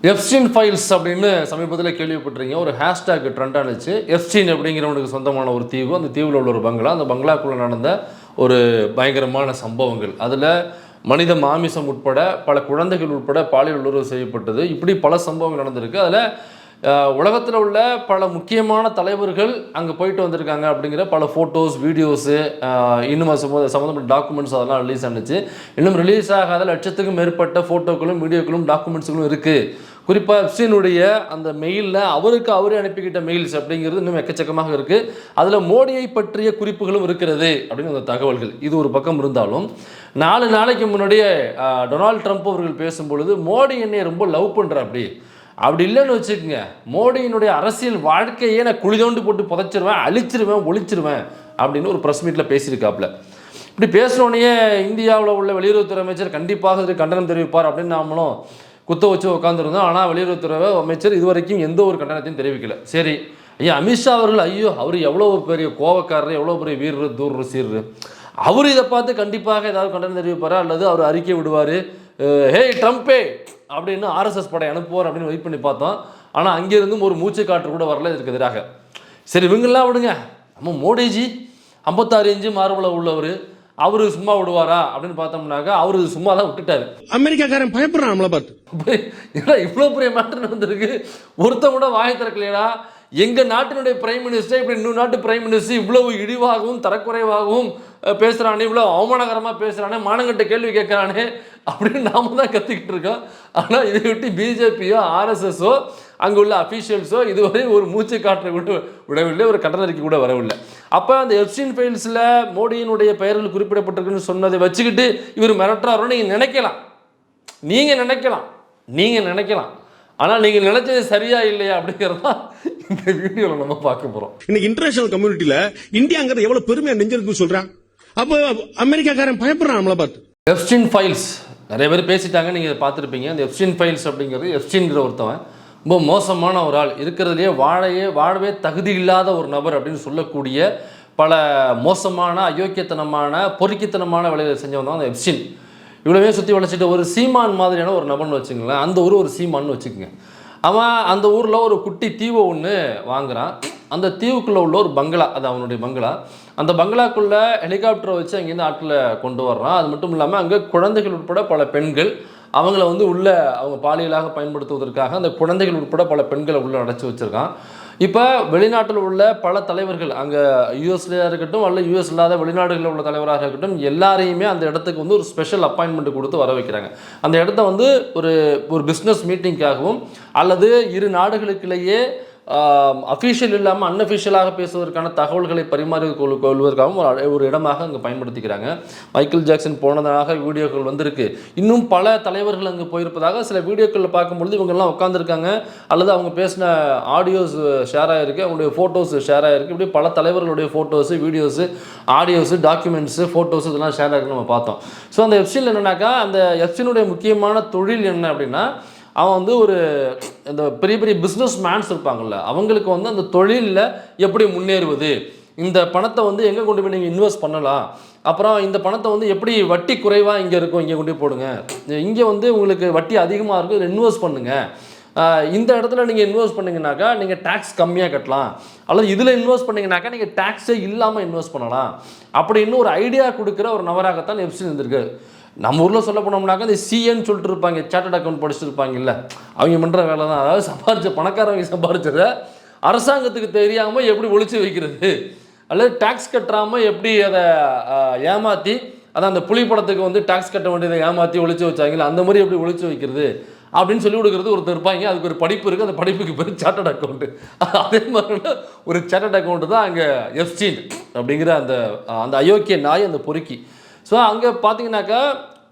Epstein files அப்படின்னு சமீபத்தில் கேள்விப்பட்டிருக்கீங்க. ஒரு ஹேஷ்டேக் ட்ரெண்ட் ஆனிச்சு. எப்ஸ்டீன் அப்படிங்கிறவனுக்கு சொந்தமான ஒரு தீவு, அந்த தீவில் உள்ள ஒரு பங்களா, அந்த பங்களாக்குள்ளே நடந்த ஒரு பயங்கரமான சம்பவங்கள். அதில் மனித மாமிசம் உட்பட பல குழந்தைகள் உட்பட பாலியல் உணர்வு செய்யப்பட்டது. இப்படி பல சம்பவங்கள் நடந்திருக்கு. அதில் உலகத்தில் உள்ள பல முக்கியமான தலைவர்கள் அங்கே போயிட்டு வந்திருக்காங்க அப்படிங்கிற பல ஃபோட்டோஸ், வீடியோஸு, இன்னும் சம்மந்தப்பட்ட டாக்குமெண்ட்ஸ் அதெல்லாம் ரிலீஸ் ஆனிச்சு. இன்னும் ரிலீஸ் ஆகாத லட்சத்துக்கும் மேற்பட்ட ஃபோட்டோக்களும் வீடியோக்களும் டாக்குமெண்ட்ஸுகளும் இருக்குது. குறிப்பாக எப்ஸ்டீனுடைய அந்த மெயிலில் அவருக்கு அவரே அனுப்பிக்கிட்ட மெயில்ஸ் அப்படிங்கிறது இன்னும் எக்கச்சக்கமாக இருக்குது. அதில் மோடியை பற்றிய குறிப்புகளும் இருக்கிறது அப்படின்னு அந்த தகவல்கள். இது ஒரு பக்கம் இருந்தாலும் 4 நாளைக்கு முன்னாடியே டொனால்ட் ட்ரம்ப் அவர்கள் பேசும்பொழுது மோடி என்னை ரொம்ப லவ் பண்ணுற அப்படி இல்லைன்னு வச்சுக்கோங்க, மோடியினுடைய அரசியல் வாழ்க்கையே நான் குளிதோண்டு போட்டு புதைச்சிருவேன், அழிச்சிருவேன், ஒழிச்சிருவேன் அப்படின்னு ஒரு ப்ரெஸ் மீட்டில் பேசியிருக்காப்புல. இப்படி பேசினோடனே இந்தியாவில் உள்ள வெளியுறவுத்துறை அமைச்சர் கண்டிப்பாக இதுக்கு கண்டனம் தெரிவிப்பார் அப்படின்னு நாமளும் குத்த வச்சு உட்காந்துருந்தோம். ஆனால் வெளியுறவுத்துறை அமைச்சர் இதுவரைக்கும் எந்த ஒரு கண்டனத்தையும் தெரிவிக்கல. சரி, ஐயா அமித்ஷா அவர்கள், ஐயோ அவர் எவ்வளோ பெரிய கோவக்காரர், எவ்வளோ பெரிய வீரர், தூர் சீர்ரு, அவர் இதை பார்த்து கண்டிப்பாக ஏதாவது கண்டனம் தெரிவிப்பாரா அல்லது அவர் அறிக்கை விடுவார், ஹே ட்ரம்ப்பே அப்படின்னு ஆர்எஸ்எஸ் படை அனுப்புவார் அப்படின்னு வெயிட் பண்ணி பார்த்தோம். ஆனால் அங்கேருந்தும் ஒரு மூச்சு காற்று கூட வரல இதுக்கு எதிராக. சரி இவங்கெல்லாம் விடுங்க, நம்ம மோடிஜி 56 இன்ச்சு மார்பள உள்ளவர், அவரு சும்மா விடுவாரா அப்படின்னு பார்த்தோம்னாக்கா அவரு சும்மா தான் விட்டுட்டாரு. அமெரிக்காக்காரன் பயப்படுறான் நம்மளை பார்த்து. இவ்வளோ பெரிய மேட்டர் நடந்திருக்கு, ஒருத்தன் கூட வாயை திறக்கலையா? எங்க நாட்டினுடைய பிரைம் மினிஸ்டர் இப்படி இன்னொரு நாட்டு பிரைம் மினிஸ்டர் இவ்வளவு இழிவாகவும் தரக்குறைவாகவும் பேசுறானே, இவ்வளவு அவமானகரமா பேசுறானே, மானங்கட்ட கேள்வி கேட்கிறானே அப்படின்னு நாம தான் கத்திக்கிட்டு இருக்கோம். ஆனா இதை விட்டு பிஜேபியோ ஆர்எஸ்எஸோ அங்குள்ள அஃபீஷியல்ஸோ இதுவரை ஒரு மூச்சு காற்றை கூட விடவில்லை, ஒரு கண்டன அறிக்கை கூட வரவில்லை. அப்போ அந்த எப்ஸ்டீன் ஃபைல்ஸில் மோடியினுடைய பெயர்கள் குறிப்பிடப்பட்டிருக்குன்னு சொன்னதை வச்சுக்கிட்டு இவர் மிரட்டுறாருன்னு நீங்கள் நினைக்கலாம். ஆனால் நீங்கள் நினைச்சது சரியா இல்லையா அப்படிங்கிறதா இந்த வீடியோவில் நம்ம பார்க்க போறோம். இன்னைக்கு இன்டர்நேஷனல் கம்யூனிட்டியில இந்தியாங்கிறது எவ்வளவு பெருமையா நெஞ்சிருக்கு சொல்றான். அப்போ அமெரிக்காக்காரன் பயப்படுறான் நம்மளை பார்த்து. எப்ஸ்டீன் ஃபைல்ஸ் நிறைய பேர் பேசிட்டாங்க, நீங்க இதை பார்த்துருப்பீங்க. அந்த எப்ஸ்டீன் ஃபைல்ஸ் அப்படிங்கிறது, எப்ஸ்டீன்கிற ஒருத்தவன் ரொம்ப மோசமான ஒரு ஆள், இருக்கிறதுலேயே வாழவே தகுதி இல்லாத ஒரு நபர் அப்படின்னு சொல்லக்கூடிய பல மோசமான அயோக்கியத்தனமான பொறுக்கித்தனமான வேலைகளை செஞ்சவன் தான் அந்த எப்ஸ்டீன். இவ்வளவே சுற்றி வளைச்சிட்டு ஒரு சீமான் மாதிரியான ஒரு நபர்னு வச்சுங்களேன். அந்த ஒரு சீமான்னு வச்சுக்கோங்க. அவன் அந்த ஊரில் ஒரு குட்டி தீவை ஒன்று வாங்குறான். அந்த தீவுக்குள்ளே உள்ள ஒரு பங்களா, அது அவனுடைய பங்களா. அந்த பங்களாக்குள்ளே ஹெலிகாப்டரை வச்சு அங்கேருந்து ஆட்டில் கொண்டு வர்றான். அது மட்டும் இல்லாமல் அங்கே குழந்தைகள் உட்பட பல பெண்கள், அவங்கள உள்ள அவங்க பாலியலாக பயன்படுத்துவதற்காக அந்த குழந்தைகள் உட்பட பல பெண்களை உள்ளே அடைச்சி வச்சுருக்கான். இப்போ வெளிநாட்டில் உள்ள பல தலைவர்கள், அங்கே யூஎஸ்லையாக இருக்கட்டும் அல்ல யூஎஸ் இல்லாத வெளிநாடுகளில் உள்ள தலைவராக இருக்கட்டும், எல்லாரையுமே அந்த இடத்துக்கு ஒரு ஸ்பெஷல் அப்பாயின்மெண்ட் கொடுத்து வர வைக்கிறாங்க. அந்த இடத்த ஒரு பிஸ்னஸ் மீட்டிங்காகவும் அல்லது இரு நாடுகளுக்கிலேயே அஃபீஷியல் இல்லாமல் அன்அஃபிஷியலாக பேசுவதற்கான தகவல்களை கொள்வதற்காகவும் ஒரு இடமாக அங்கே பயன்படுத்திக்கிறாங்க. மைக்கேல் ஜாக்சன் போனதாக வீடியோக்கள் வந்திருக்கு. இன்னும் பல தலைவர்கள் அங்கே போயிருப்பதாக சில வீடியோக்களில் பார்க்கும்பொழுது இவங்கெல்லாம் உட்காந்துருக்காங்க, அல்லது அவங்க பேசின ஆடியோஸ் ஷேர் ஆகிருக்கு, அவங்களுடைய ஃபோட்டோஸ் ஷேர் ஆகிருக்கு. இப்படி பல தலைவர்களுடைய photos, videos, audios, documents, photos இதெல்லாம் ஷேர் ஆகிருக்கு நம்ம பார்த்தோம். ஸோ அந்த எப்ஸ்டீன் என்னன்னாக்கா, அந்த எப்ஸ்டீனுடைய முக்கியமான தொழில் என்ன அப்படின்னா, அவன் ஒரு இந்த பெரிய பெரிய பிஸ்னஸ் மேன்ஸ் இருப்பாங்கள்ல, அவங்களுக்கு அந்த தொழிலில் எப்படி முன்னேறுவது, இந்த பணத்தை எங்கே கொண்டு போய் நீங்கள் இன்வெஸ்ட் பண்ணலாம், அப்புறம் இந்த பணத்தை எப்படி வட்டி குறைவாக இங்கே இருக்கும் இங்கே கொண்டு போய் போடுங்க, இங்கே உங்களுக்கு வட்டி அதிகமாக இருக்கும் இதில் இன்வெஸ்ட் பண்ணுங்கள், இந்த இடத்துல நீங்கள் இன்வெஸ்ட் பண்ணிங்கனாக்கா நீங்கள் டேக்ஸ் கம்மியாக கட்டலாம், அல்லது இதில் இன்வெஸ்ட் பண்ணிங்கனாக்கா நீங்கள் டேக்ஸே இல்லாமல் இன்வெஸ்ட் பண்ணலாம் அப்படின்னு ஒரு ஐடியா கொடுக்குற ஒரு நபராகத்தான் எப்ஸ்டீன் இருந்திருக்கு. நம்ம ஊரில் சொல்ல போனோம்னாக்கா இந்த சிஏன்னு சொல்லிட்டு இருப்பாங்க, சார்ட்டர்ட் அக்கௌண்ட் படிச்சுருப்பாங்கல்ல, அவங்க பண்ணுற வேலை தான். அதாவது பணக்காரவங்க சம்பாரிச்சதை அரசாங்கத்துக்கு தெரியாமல் எப்படி ஒழிச்சு வைக்கிறது, அல்லது டேக்ஸ் கட்டாமல் எப்படி அதை ஏமாற்றி, அதான் அந்த புலி படத்துக்கு டேக்ஸ் கட்ட வேண்டியதை ஏமாற்றி ஒழிச்சு வச்சாங்களே, அந்த மாதிரி எப்படி ஒழிச்சு வைக்கிறது அப்படின்னு சொல்லி கொடுக்குறது ஒருத்தர் இருப்பாங்க. அதுக்கு ஒரு படிப்பு இருக்குது, அந்த படிப்புக்கு பேர் சார்ட்டர்ட் அக்கௌண்ட்டு. அதே மாதிரி ஒரு சார்ட்டர்ட் அக்கௌண்ட்டு தான் அங்கே எப்ஸ்டீன் அப்படிங்கிற அந்த அயோக்கிய நாய், அந்த பொறுக்கி. ஸோ அங்கே பார்த்தீங்கன்னாக்கா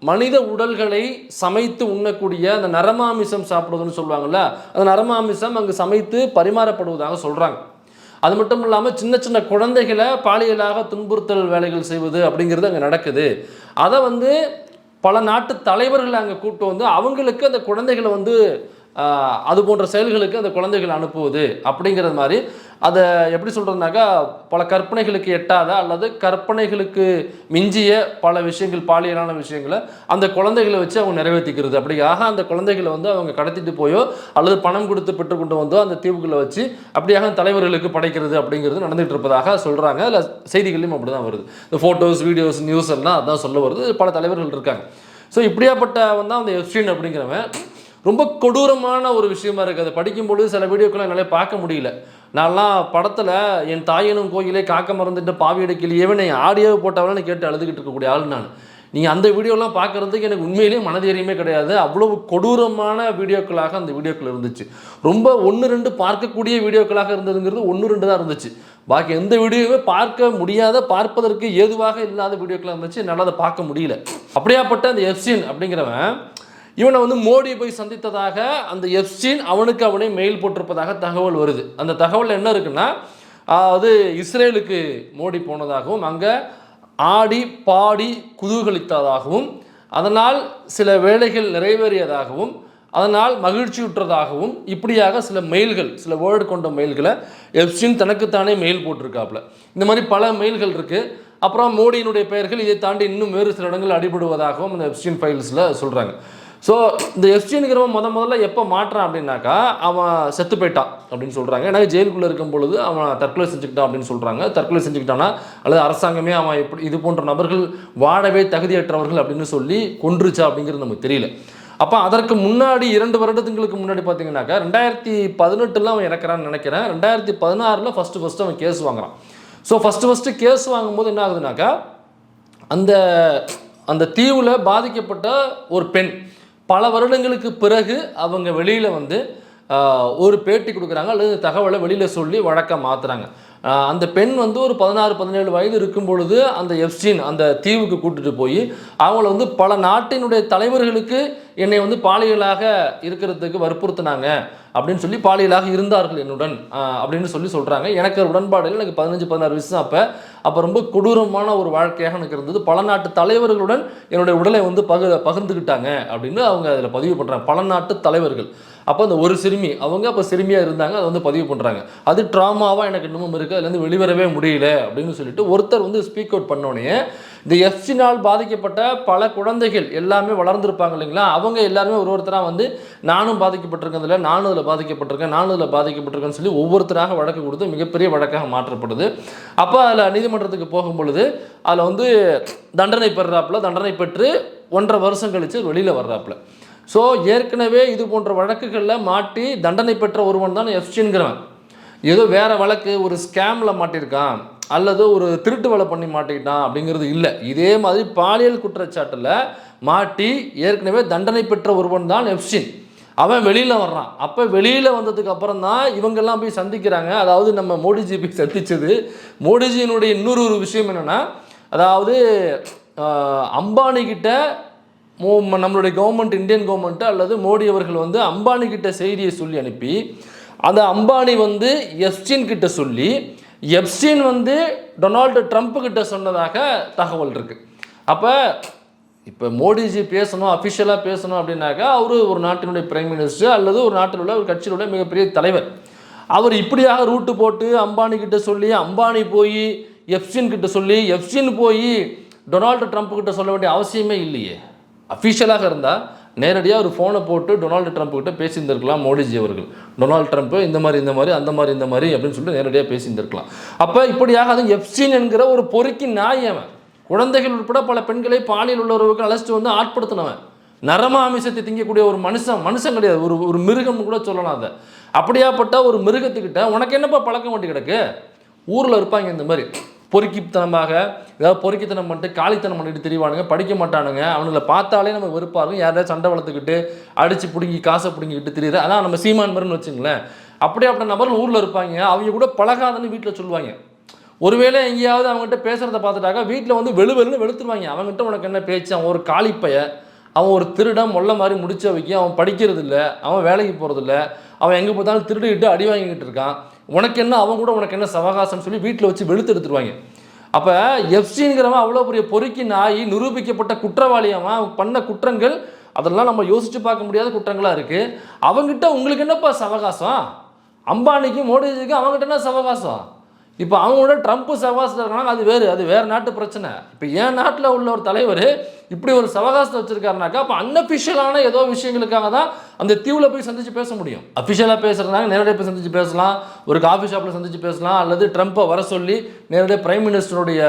மனித உடல்களை சமைத்து உண்ணக்கூடிய அந்த நரமாமிசம் சாப்பிடுவதுன்னு சொல்லுவாங்கள்ல, அந்த நரமாமிசம் அங்கே சமைத்து பரிமாறப்படுவதாக சொல்கிறாங்க. அது மட்டும் இல்லாமல் சின்ன சின்ன குழந்தைகளை பாலியலாக துன்புறுத்தல் வேலைகள் செய்வது அப்படிங்கிறது அங்கே நடக்குது. அதை பல நாட்டு தலைவர்கள் அங்கே கூப்பிட்டு அவங்களுக்கு அந்த குழந்தைகளை அது போன்ற செயல்களுக்கு அந்த குழந்தைகள் அனுப்புவது அப்படிங்கிறது மாதிரி அதை எப்படி சொல்கிறதுனாக்கா பல கற்பனைகளுக்கு எட்டாத அல்லது கற்பனைகளுக்கு மிஞ்சிய பல விஷயங்கள், பாலியலான விஷயங்களை அந்த குழந்தைகளை வச்சு அவங்க நிறைவேற்றிக்கிறது. அப்படியாக அந்த குழந்தைகளை வந்து அவங்க கடத்திட்டு போயோ அல்லது பணம் கொடுத்து பெற்றுக்கொண்டு வந்தோ அந்த தீவுகளை வச்சு அப்படியாக தலைவர்களுக்கு படைக்கிறது அப்படிங்கிறது நடந்துகிட்டு இருப்பதாக சொல்கிறாங்க. அதில் செய்திகளையும் அப்படி தான் வருது. இந்த ஃபோட்டோஸ், வீடியோஸ், நியூஸ் எல்லாம் அதான் சொல்ல வருது. பல தலைவர்கள் இருக்காங்க. ஸோ இப்படியாப்பட்ட வந்து அந்த எப்ஸ்டீன் அப்படிங்கிறவன் ரொம்ப கொடூரமான ஒரு விஷயமா இருக்குது. அதை படிக்கும்பொழுது சில வீடியோக்கெல்லாம் என்னால் பார்க்க முடியல. நான்லாம் படத்தில் என் தாயனும் கோயிலே காக்க மறந்துட்டு பாவியடைக்கலையே ஆடியோவை போட்டவளன்னு கேட்டு அழுதுகிட்டு இருக்கக்கூடிய ஆள் நான். நீங்கள் அந்த வீடியோலாம் பார்க்குறதுக்கு எனக்கு உண்மையிலேயே மனதைரியமே கிடையாது. அவ்வளவு கொடூரமான வீடியோக்களாக அந்த வீடியோக்கள் இருந்துச்சு. ரொம்ப 1-2 பார்க்கக்கூடிய வீடியோக்களாக இருந்ததுங்கிறது 1-2 தான் இருந்துச்சு. பாக்கி எந்த வீடியோவே பார்க்க முடியாத, பார்ப்பதற்கு ஏதுவாக இல்லாத வீடியோக்களாக இருந்துச்சு. என்னால் அதை பார்க்க முடியல. அப்படியாப்பட்ட அந்த எப்ஸ்டீன் அப்படிங்கிறவன் இவனை வந்து மோடி போய் சந்தித்ததாக அந்த எப்ஸ்டீன் அவனுக்கு அவனே மெயில் போட்டிருப்பதாக தகவல் வருது. அந்த தகவல் என்ன இருக்குன்னா, அது இஸ்ரேலுக்கு மோடி போனதாகவும் அங்கே ஆடி பாடி குதூகலித்ததாகவும் அதனால் சில வேலைகள் நிறைவேறியதாகவும் அதனால் மகிழ்ச்சியுற்றதாகவும் இப்படியாக சில மெயில்கள், சில வேர்டு கொண்ட மெயில்களை எப்ஸ்டீன் தனக்குத்தானே மெயில் போட்டிருக்காப்புல. இந்த மாதிரி பல மெயில்கள் இருக்குது. அப்புறம் மோடியினுடைய பெயர்கள் இதை தாண்டி இன்னும் வேறு சில இடங்கள் அடிபடுவதாகவும் இந்த எப்ஸ்டீன் ஃபைல்ஸில் சொல்கிறாங்க. ஸோ இந்த எப்ஸ்டீனுங்கிறவன் முதல்ல எப்போ மாட்டுறான் அப்படின்னாக்கா அவன் செத்து போயிட்டான் அப்படின்னு சொல்கிறாங்க. ஏன்னா ஜெயிலுக்குள்ளே இருக்கும் பொழுது அவன் தற்கொலை செஞ்சுக்கிட்டான் அப்படின்னு சொல்கிறாங்க. தற்கொலை செஞ்சுக்கிட்டானா அல்லது அரசாங்கமே அவன் எப்படி இது போன்ற நபர்கள் வாழவே தகுதியற்றவர்கள் அப்படின்னு சொல்லி கொன்றுச்சா அப்படிங்கிறது நமக்கு தெரியல. அப்போ அதற்கு முன்னாடி 2 வருடங்களுக்கு முன்னாடி பார்த்தீங்கன்னாக்கா 2018 அவன் இறக்குறான்னு நினைக்கிறேன். 2016 ஃபஸ்ட்டு அவன் கேஸ் வாங்குறான். ஸோ ஃபஸ்ட்டு கேஸ் வாங்கும்போது என்ன ஆகுதுனாக்கா, அந்த தீவில் பாதிக்கப்பட்ட ஒரு பெண் பல வருடங்களுக்கு பிறகு அவங்க வெளியில் வந்து ஒரு பேட்டி கொடுக்குறாங்க அல்லது தகவலை வெளியில் சொல்லி வழக்கை மாற்றுறாங்க. அந்த பெண் வந்து ஒரு 16-17 வயது இருக்கும் பொழுது அந்த எப்ஸ்டீன் அந்த தீவுக்கு கூட்டிட்டு போய் அவங்கள வந்து பல நாட்டினுடைய தலைவர்களுக்கு என்னை வந்து பாலியலாக இருக்கிறதுக்கு வற்புறுத்தினாங்க அப்படின்னு சொல்லி, பாலியலாக இருந்தார்கள் என்னுடன் அப்படின்னு சொல்லி சொல்கிறாங்க. எனக்கு உடன்பாடு இல்லை. எனக்கு 15-16 வயசு. அப்போ ரொம்ப கொடூரமான ஒரு வாழ்க்கையாக எனக்கு இருந்தது. பல நாட்டு தலைவர்களுடன் என்னுடைய உடலை வந்து பகிர்ந்துக்கிட்டாங்க அப்படின்னு அவங்க அதில் பதிவு பண்ணுறாங்க. பல நாட்டு தலைவர்கள். அப்போ அந்த ஒரு சிறுமி அவங்க அப்போ சிறுமியாக இருந்தாங்க, அதை வந்து பதிவு பண்ணுறாங்க. அது ட்ராமாவாக எனக்கு இன்னமும் இருக்குது, அதுலேருந்து வெளிவரவே முடியல அப்படின்னு சொல்லிட்டு ஒருத்தர் வந்து ஸ்பீக் அவுட் பண்ணோடனே இந்த எப்ஸ்டீனால் பாதிக்கப்பட்ட பல குழந்தைகள் எல்லாமே வளர்ந்துருப்பாங்க இல்லைங்களா, அவங்க எல்லாருமே ஒருத்தராக வந்து நானும் பாதிக்கப்பட்டிருக்கிறதில்ல, நானும் அதில் பாதிக்கப்பட்டிருக்கேன்னு சொல்லி ஒவ்வொருத்தராக வழக்கு கொடுத்து மிகப்பெரிய வழக்காக மாற்றப்படுது. அப்போ அதில் நீதிமன்றத்துக்கு போகும் பொழுது அதில் வந்து தண்டனை பெற்று 1.5 வருஷம் கழித்து வெளியில் வர்றாப்புல. ஸோ ஏற்கனவே இது போன்ற வழக்குகளில் மாட்டி தண்டனை பெற்ற ஒருவன் தான் எப்ஸ்டீன்கிறவன். ஏதோ வேறு வழக்கு ஒரு ஸ்கேமில் மாட்டியிருக்கான் அல்லது ஒரு திருட்டு வேலை பண்ணி மாட்டிக்கிட்டான் அப்படிங்கிறது இல்லை. இதே மாதிரி பாலியல் குற்றச்சாட்டில் மாட்டி ஏற்கனவே தண்டனை பெற்ற ஒருவன் தான் எப்ஸ்டீன். அவன் வெளியில் வர்றான். அப்போ வெளியில் வந்ததுக்கு அப்புறம் தான் இவங்கெல்லாம் போய் சந்திக்கிறாங்க. அதாவது நம்ம மோடிஜி போய் சந்தித்தது, மோடிஜியினுடைய இன்னொரு ஒரு விஷயம் என்னென்னா, அதாவது அம்பானிக்கிட்ட நம்மளுடைய கவர்மெண்ட், இந்தியன் கவர்மெண்ட்டு அல்லது மோடி அவர்கள் வந்து அம்பானி கிட்ட செய்தியை சொல்லி அனுப்பி அந்த அம்பானி வந்து எப்ஸ்டீன் கிட்ட சொல்லி எப்ஸ்டீன் வந்து டொனால்டு ட்ரம்ப் கிட்ட சொன்னதாக தகவல் இருக்குது. அப்போ இப்போ மோடிஜி பேசணும், அஃபிஷியலாக பேசணும் அப்படின்னாக்கா அவர் ஒரு நாட்டினுடைய பிரைம் மினிஸ்டர் அல்லது ஒரு நாட்டில் உள்ள ஒரு கட்சியில் உள்ள மிகப்பெரிய தலைவர். அவர் இப்படியாக ரூட்டு போட்டு அம்பானி கிட்ட சொல்லி அம்பானி போய் எப்ஸ்டீன் கிட்ட சொல்லி எப்ஸ்டீன் போய் டொனால்டு ட்ரம்ப் கிட்ட சொல்ல வேண்டிய அவசியமே இல்லையே. அஃபிஷியலாக இருந்தால் நேரடியாக ஒரு ஃபோனை போட்டு டொனால்டு ட்ரம்ப் கிட்ட பேசியிருந்திருக்கலாம் மோடிஜி அவர்கள். டொனால்டு ட்ரம்ப் இந்த மாதிரி அந்த மாதிரி அப்படின்னு சொல்லிட்டு நேரடியாக பேசியிருந்திருக்கலாம். அப்போ இப்படியாக அது எப்ஸ்டீன் என்கிற ஒரு பொறுக்கி நாய். அவன் குழந்தைகள் உட்பட பல பெண்களை பாலியல் உள்ளவர்களுக்கு அழைச்சிட்டு வந்து ஆட்படுத்தினவன். நரமாமிசத்தை திங்கக்கூடிய ஒரு மனுஷன் கிடையாது, ஒரு மிருகம் கூட சொல்லலாம். அதை அப்படியாப்பட்ட ஒரு மிருகத்துக்கிட்ட உனக்கு என்னப்பா பழக்கம் வண்டி கிடக்கு? ஊரில் இருப்பாங்க இந்த மாதிரி பொறுக்கித்தனமாக, ஏதாவது பொறுக்கித்தனம் பண்ணிட்டு காலித்தனம் பண்ணிட்டு திரிவானுங்க, படிக்க மாட்டானுங்க. அவனுங்களை பார்த்தாலே நம்ம வெறுப்பாருங்க. யாரையாவது சண்டை வளர்த்துக்கிட்டு அடித்து பிடுங்கி காசை பிடுங்கிக்கிட்டு திரியிற, அதான் நம்ம சீமான் மாதிரின்னு வச்சுங்களேன். அப்படியாப்பட்ட நபர்கள் ஊரில் இருப்பாங்க. அவங்க கூட பழகாதன்னு வீட்டில் சொல்லுவாங்க. ஒருவேளை எங்கேயாவது அவங்ககிட்ட பேசுகிறத பார்த்துட்டாக்கா வீட்டில் வந்து வெளுத்துருவாங்க. அவங்ககிட்ட உனக்கு என்ன பேச்சு? அவன் ஒரு காலிப்பைய, அவன் ஒரு திருடன், மொல்ல மாதிரி முடிச்ச வைக்க, அவன் படிக்கிறது இல்லை, அவன் வேலைக்கு போகிறதில்ல, அவன் எங்கே பார்த்தாலும் திருடிக்கிட்டு அடி வாங்கிக்கிட்டு இருக்கான், உனக்கு என்ன, அவன் கூட உனக்கு என்ன சவகாசம்னு சொல்லி வீட்டில் வச்சு வெளுத்து எடுத்துருவாங்க. அப்போ எப்ஸ்டீன்கிறவன் அவ்வளோ பெரிய பொறுக்கி நாய், நிரூபிக்கப்பட்ட குற்றவாளியாமல் அவன் பண்ண குற்றங்கள் அதெல்லாம் நம்ம யோசித்து பார்க்க முடியாத குற்றங்களாக இருக்குது. அவங்ககிட்ட உங்களுக்கு என்னப்பா சவகாசம்? அம்பானிக்கும் மோடிஜிக்கும் அவங்ககிட்ட என்ன சவகாசம்? இப்போ அவங்களோட ட்ரம்ப் சவகாசத்தில் இருக்காங்க, அது வேறு நாட்டு பிரச்சனை. இப்போ என் நாட்டில் உள்ள ஒரு தலைவர் இப்படி ஒரு சவகாசத்தை வச்சிருக்காருனாக்கா அப்போ அன்அஃபிஷியலான ஏதோ விஷயங்களுக்காக தான் அந்த தீவில் போய் சந்திச்சு பேச முடியும். அஃபிஷியலாக பேசுகிறதாங்க நேரடியாக போய் சந்திச்சு பேசலாம், ஒரு காஃபி ஷாப்பில் சந்திச்சு பேசலாம், அல்லது ட்ரம்ப்பை வர சொல்லி நேரடியாக பிரைம் மினிஸ்டருடைய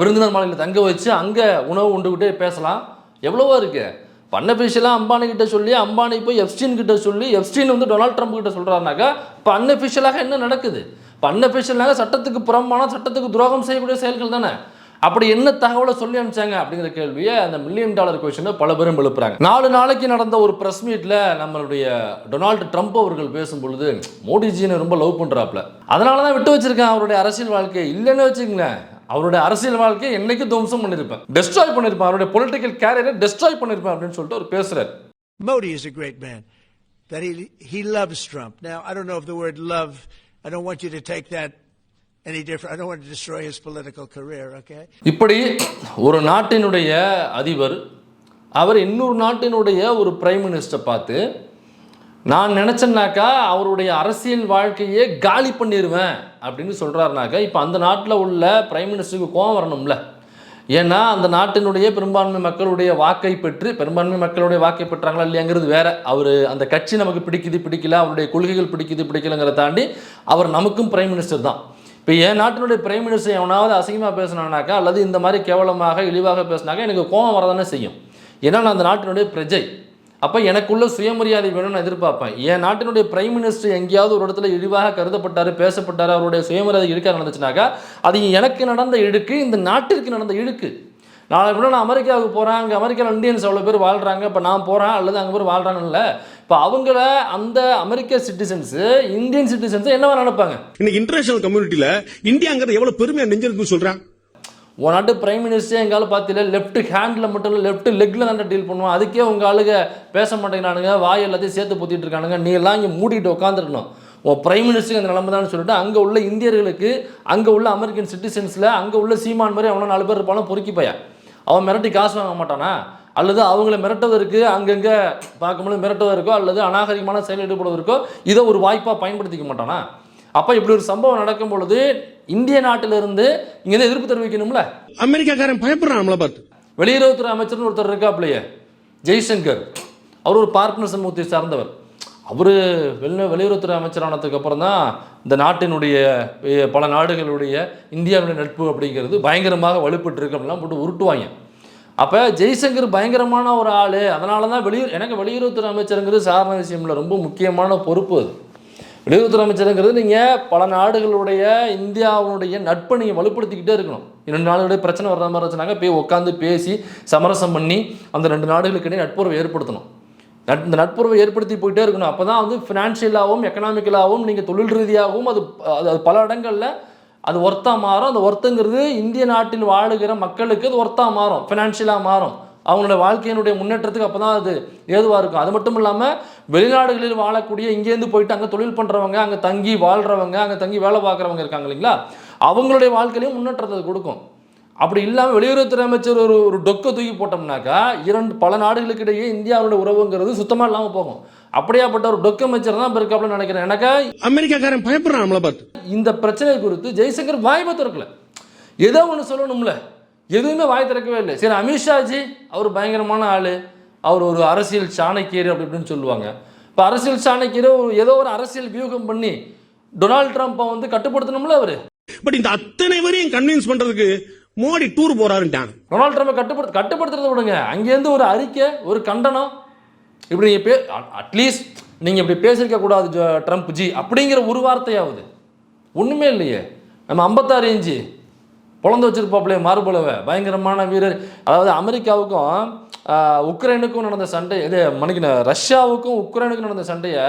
விருந்தினர் மாளிகையில் தங்க வச்சு அங்கே உணவு உண்டுகிட்டே பேசலாம். எவ்வளவோ இருக்குது. அன்அஃபிஷியலாக அம்பானி கிட்ட சொல்லி, அம்பானி போய் எப்ஸ்டீன் கிட்ட சொல்லி, எப்ஸ்டீன் வந்து டொனால்ட் ட்ரம்ப் கிட்ட சொல்கிறாருனாக்கா இப்போ அன்அஃபிஷியலாக என்ன நடக்குது? இப்போ அன்அஃபிஷியலாக சட்டத்துக்கு புறம்பான, சட்டத்துக்கு துரோகம் செய்யக்கூடிய செயல்கள் தானே. அப்படி என்ன தகவலை சொல்லி அனுப்பிச்சாங்க அப்படிங்கிற கேள்வியை அந்த $1 மில்லியன் கொஸ்டினை பல பேரும் எழுப்புறாங்க. 4 நாளைக்கு நடந்த ஒரு ப்ரெஸ் மீட்டில் நம்மளுடைய டொனால்டு ட்ரம்ப் அவர்கள் பேசும்பொழுது மோடிஜினை ரொம்ப லவ் பண்ணுறாப்புல, அதனால தான் விட்டு வச்சிருக்கேன் அவருடைய அரசியல் வாழ்க்கை. இல்லைன்னு வச்சுக்கங்களேன், அவருடைய அரசியல் வாழ்க்கையை என்னைக்கு துவம்சம் பண்ணியிருப்பேன், டெஸ்ட்ராய் பண்ணியிருப்பேன், அவருடைய பொலிட்டிக்கல் கேரியரை டெஸ்ட்ராய் பண்ணியிருப்பேன் அப்படின்னு சொல்லிட்டு அவர் பேசுறாரு. Modi is a great man. That he loves Trump. Now, I don't know if the word love, I don't want you to take that any different. I don't want to destroy his political career, okay? இப்படி ஒரு நாட்டினுடைய அதிபர் அவர் இன்னொரு நாட்டினுடைய ஒரு prime minister பார்த்து நான் நினச்சேன்னாக்கா அவருடைய அரசியல் வாழ்க்கையே காலி பண்ணிடுவேன் அப்படின்னு சொல்கிறாருனாக்கா இப்போ அந்த நாட்டில் உள்ள பிரைம் மினிஸ்டருக்கு கோவம் வரணும்ல. ஏன்னா அந்த நாட்டினுடைய பெரும்பான்மை மக்களுடைய வாக்கை பெற்று, பெரும்பான்மை மக்களுடைய வாக்கை பெற்றாங்களா இல்லையாங்கிறது வேற. அவர் அந்த கட்சி நமக்கு பிடிக்குது பிடிக்கல, அவருடைய கொள்கைகள் பிடிக்குது பிடிக்கலங்கிறத தாண்டி அவர் நமக்கும் பிரைம் மினிஸ்டர் தான். இப்போ என் நாட்டினுடைய பிரைம் மினிஸ்டர் எவனாவது அசிங்கமாக பேசினானாக்கா அல்லது இந்த மாதிரி கேவலமாக இழிவாக பேசினாக்கா எனக்கு கோவம் வரதானே செய்யும். ஏன்னா நான் அந்த நாட்டினுடைய பிரஜை. அப்போ எனக்குள்ள சுயமரியாதை வேணும்னு எதிர்பார்ப்பேன். என் நாட்டினுடைய பிரைம் மினிஸ்டர் எங்கேயாவது ஒரு இடத்துல இழிவாக கருதப்பட்டார், பேசப்பட்டார், அவருடைய சுயமரியாதை இழுக்க நடந்துச்சுனாக்கா அது எனக்கு நடந்த இழுக்கு, இந்த நாட்டிற்கு நடந்த இழுக்கு. நாளை கூட நான் அமெரிக்காவுக்கு போகிறேன், அங்கே அமெரிக்காவில் இந்தியன்ஸ் அவ்வளோ பேர் வாழ்கிறாங்க, இப்போ நான் போகிறேன் அல்லது அங்கே பேர் வாழ்கிறாங்கல்ல, இப்போ அவங்கள அந்த அமெரிக்க சிட்டிசன்ஸு இந்தியன் சிட்டிசன்ஸு என்னவா நினைப்பாங்க? இன்னைக்கு இன்டர்நேஷனல் கம்யூனிட்டியில் இந்தியாங்கிறது எவ்வளோ பெருமையாக நெஞ்சிருக்குன்னு சொல்கிறான். உன் நாட்டு பிரைம் மினிஸ்டர் எங்காலும் பார்த்தீங்களா லெஃப்ட் ஹேண்டில் மட்டும் இல்லை லெஃப்ட் லெக்கில் தான் டீல் பண்ணுவான். அதுக்கே உங்கள் ஆளுங்க பேச மாட்டேங்கிறானுங்க, வாய் எல்லாத்தையும் சேர்த்து பொத்திட்டு இருக்கானுங்க. நீ எல்லாம் இங்கே மூடிட்டு உட்காந்துருக்கணும். உன் பிரைம் மினிஸ்டருக்கு அந்த நிலைமை தான் சொல்லிட்டு அங்கே உள்ள இந்தியர்களுக்கு, அங்கே உள்ள அமெரிக்கன் சிட்டிசன்ஸில் அங்கே உள்ள சீமான் மாதிரி அவனை 4 பேர் இருப்பாலும் பொறுக்கி பையா அவன் மிரட்டி காசு வாங்க மாட்டானா? அல்லது அவங்கள மிரட்டுவதற்கு அங்கங்கே பார்க்கும்போது மிரட்டுவதற்கோ அல்லது அநாகரிகமான செயல் ஈடுபடுவதற்கோ இதை ஒரு வாய்ப்பாக பயன்படுத்திக்க மாட்டானா? அப்போ இப்படி ஒரு சம்பவம் நடக்கும் பொழுது இந்திய நாட்டிலிருந்து இங்கே எதிர்ப்பு தெரிவிக்கணும்ல. அமெரிக்காக்காரன் பயப்படுறான் நம்மளை பார்த்து. வெளியுறவுத்துறை அமைச்சர்னு ஒருத்தர் இருக்காப்லையே ஜெய்சங்கர், அவர் ஒரு பார்ப்பன சமூகத்தை சார்ந்தவர். அவர் வெளியுறவுத்துறை அமைச்சரானதுக்கு அப்புறம் தான் இந்த நாட்டினுடைய பல நாடுகளுடைய இந்தியாவுடைய நட்பு அப்படிங்கிறது பயங்கரமாக வலுப்பட்டு இருக்கு அப்படிலாம் போட்டு உருட்டுவாங்க. அப்போ ஜெய்சங்கர் பயங்கரமான ஒரு ஆள். அதனால தான் எனக்கு வெளியுறவுத்துறை அமைச்சருங்கிறது சாதாரண விஷயம் இல்லை, ரொம்ப முக்கியமான பொறுப்பு அது. வெளியுறவுத்துறை அமைச்சருங்கிறது நீங்கள் பல நாடுகளுடைய இந்தியாவுடைய நட்பை நீங்கள் வலுப்படுத்திக்கிட்டே இருக்கணும். 2 நாடுகளுடைய பிரச்சனை வர்ற மாதிரி இருந்துச்சுனாக்கா போய் உட்காந்து பேசி சமரசம் பண்ணி அந்த 2 நாடுகளுக்கு இடையே நட்புறவை ஏற்படுத்தணும். இந்த நட்புறவை ஏற்படுத்தி போயிட்டே இருக்கணும். அப்போ தான் வந்து ஃபினான்ஷியலாகவும் எக்கனாமிக்கலாகவும் நீங்கள் தொழில் ரீதியாகவும் அது பல இடங்களில் அது ஒர்த்தாக மாறும். அந்த ஒர்த்துங்கிறது இந்திய நாட்டில் வாழுகிற மக்களுக்கு அது ஒர்த்தாக மாறும், ஃபினான்ஷியலாக மாறும். அவங்களோட வாழ்க்கையினுடைய முன்னேற்றத்துக்கு அப்போ தான் அது ஏதுவாக இருக்கும். அது மட்டும் இல்லாமல் வெளிநாடுகளில் வாழக்கூடிய இங்கேருந்து போயிட்டு அங்கே தொழில் பண்ணுறவங்க, அங்கே தங்கி வாழ்கிறவங்க, அங்கே தங்கி வேலை பார்க்குறவங்க இருக்காங்க இல்லைங்களா, அவங்களுடைய வாழ்க்கையிலையும் முன்னேற்றத்தை கொடுக்கும். அப்படி இல்லாமல் வெளியுறவுத்துறை அமைச்சர் ஒரு டொக்கை தூக்கி போட்டோம்னாக்கா பல நாடுகளுக்கு இடையே இந்தியாவுடைய உறவுங்கிறது சுத்தமாக இல்லாமல் போகும். அப்படியாப்பட்ட ஒரு டொக்க அமைச்சர் தான் இருக்காப்லன்னு நினைக்கிறேன். எனக்கு அமெரிக்காக்காரன் பயப்படுறான் நம்மளை பார்த்து. இந்த பிரச்சனை குறித்து ஜெய்சங்கர் வாய்ப்பை திறக்கல, ஏதோ ஒன்று சொல்லணும்ல, எதுவுமே வாய் திறக்கவே இல்லை. சரி, அமித்ஷாஜி அவர் பயங்கரமான ஆள், அவர் ஒரு அரசியல் சாணக்கியர் அப்படி இப்படின்னு சொல்லுவாங்க. இப்போ அரசியல் சாணக்கியர் ஏதோ ஒரு அரசியல் வியூகம் பண்ணி டொனால்ட் ட்ரம்ப்பை வந்து கட்டுப்படுத்தணும்ல அவர். பட் இந்த அத்தனை வரையும் கன்வின்ஸ் பண்றதுக்கு மோடி டூர் போறாருன்ட்டாங்க. டொனால்ட் ட்ரம்ப்பை கட்டுப்படுத்துறத விடுங்க, அங்கேருந்து ஒரு அறிக்கை, ஒரு கண்டனம், இப்படி நீங்கள் அட்லீஸ்ட் நீங்கள் இப்படி பேசியிருக்க கூடாது ட்ரம்ப் ஜி அப்படிங்கிற ஒரு வார்த்தையாவது ஒன்றுமே இல்லையே. நம்ம 56 இன்ச்சு பொழந்து வச்சிருப்பாப்லையே மார்பளவை, பயங்கரமான வீரர். அதாவது அமெரிக்காவுக்கும் உக்ரைனுக்கும் நடந்த சண்டை, ரஷ்யாவுக்கும் உக்ரைனுக்கும் நடந்த சண்டையை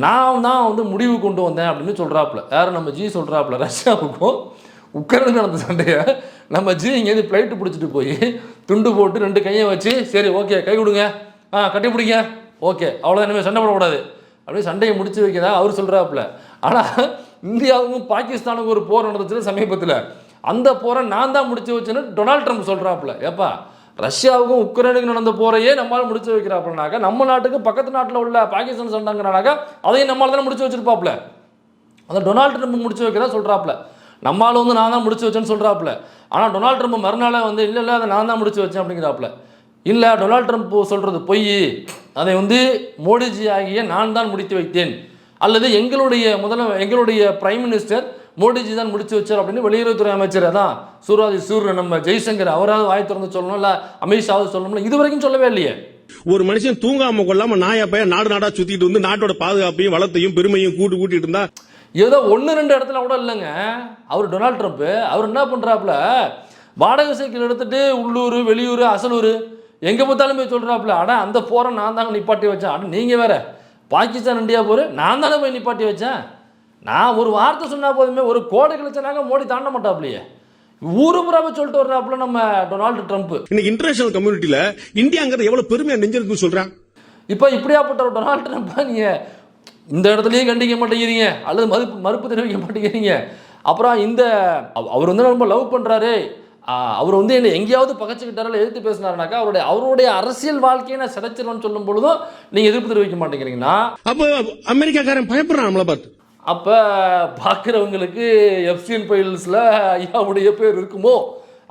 நான் தான் வந்து முடிவு கொண்டு வந்தேன் அப்படின்னு சொல்கிறாப்புல. யார்? நம்ம ஜி சொல்கிறாப்புல. ரஷ்யாவுக்கும் உக்ரைனுக்கும் நடந்த சண்டையை நம்ம ஜி இங்கேருந்து ஃப்ளைட்டு பிடிச்சிட்டு போய் துண்டு போட்டு 2 கையை வச்சு சரி ஓகே கை கொடுங்க, கட்டி பிடிங்க, ஓகே அவ்வளோதான், இனிமேல் சண்டை போடக்கூடாது அப்படின்னு சண்டையை முடிச்சு வைக்கிறதா அவர் சொல்கிறாப்புல. ஆனால் இந்தியாவுக்கும் பாகிஸ்தானுக்கும் ஒரு போர் நடந்துச்சு சமீபத்தில், அந்த போரை நான் தான் முடிச்சு வச்சேன்னு டொனால்ட் ட்ரம்ப் சொல்கிறாப்புல. ஏப்பா, ரஷ்யாவுக்கும் உக்ரைனுக்கும் நடந்த போரையே நம்மளால் முடிச்சு வைக்கிறாப்புலனாக்கா நம்ம நாட்டுக்கு பக்கத்து நாட்டில் உள்ள பாகிஸ்தான் சண்டைங்கிறனாக்கா அதையும் நம்மளால் தானே முடிச்சு வச்சிருப்பாப்புல. அந்த டொனால்டு ட்ரம்ப் முடிச்சு வைக்கிறதா சொல்கிறாப்புல. நம்மளால் வந்து நான் தான் முடிச்சு வச்சேன்னு சொல்கிறாப்புல. ஆனால் டொனால்டு ட்ரம்ப் மறுநாளே வந்து இல்லை அதை நான் தான் முடிச்சு வச்சேன் அப்படிங்கிறாப்புல. இல்லை டொனால்டு ட்ரம்ப் சொல்கிறது பொய், அதை வந்து மோடிஜி ஆகிய நான் தான் முடித்து வைத்தேன், அல்லது எங்களுடைய பிரைம் மினிஸ்டர் மோடிஜி தான் முடிச்சு வச்சார் அப்படின்னு வெளியுறவுத்துறை அமைச்சர் தான் சூர் நம்ம ஜெய்சங்கர் அவராவது வாய் திறந்து சொல்லணும், இல்லை அமித்ஷாவது சொல்லணும்ல, இது வரைக்கும் சொல்லவே இல்லையே. ஒரு மனுஷன் தூங்காம கொள்ளாம நாயா பையன் நாடா சுத்திட்டு வந்து நாட்டோட பாதுகாப்பையும் வளத்தையும் பெருமையும் கூட்டிட்டு இருந்தா ஏதோ 1-2 இடத்துல கூட இல்லைங்க. அவர் டொனால்டு ட்ரம்ப் அவர் என்ன பண்றாப்புல, வாடகை சைக்கிள் எடுத்துட்டு உள்ளூர் வெளியூர் அசலூர் எங்க பார்த்தாலும் போய் சொல்றாப்புல, அட அந்த போரை நான் தாங்க நிப்பாட்டி வச்சேன். அட நீங்க வேற பாகிஸ்தான் இந்தியா போர் நான் தானே போய் நிப்பாட்டி வச்சேன். நான் ஒரு வார்த்தை சொன்னா போதுமே, ஒரு கோடை கழிச்சனாங்க மோடி தாண்ட மாட்டாப்லையே. ஊரு புறாவை சொல்லிட்டு வர்றாப்புல நம்ம டொனால்டு ட்ரம்ப். இன்னைக்கு இன்டர்நேஷனல் கம்யூனிட்டியில இந்தியாங்கிறது எவ்வளவு பெருமையா நெஞ்சிருக்குன்னு சொல்றான். இப்போ இப்படியாப்பட்ட ஒரு டொனால்டு ட்ரம்ப்பை நீங்க இந்த இடத்துலையும் கண்டிக்க மாட்டேங்கிறீங்க, அல்லது மறுப்பு தெரிவிக்க மாட்டேங்கிறீங்க. அப்புறம் அவர் வந்து ரொம்ப லவ் பண்ணுறாரு, அவர் வந்து என்னை எங்கேயாவது பகச்சுக்கிட்டாரில் எதிர்த்து பேசினாருனாக்கா அவருடைய அரசியல் வாழ்க்கையை நான் சிதைச்சிருவேன்னு சொல்லும் பொழுதும் நீங்கள் எதிர்ப்பு தெரிவிக்க மாட்டேங்கிறீங்கன்னா, அப்போ அமெரிக்காக்காரன் பயப்படுறான் நம்மளை பார்த்து. அப்போ பார்க்குறவங்களுக்கு எப்ஸ்டீன் ஃபைல்ஸில் ஐயாவுடைய பேர் இருக்குமோ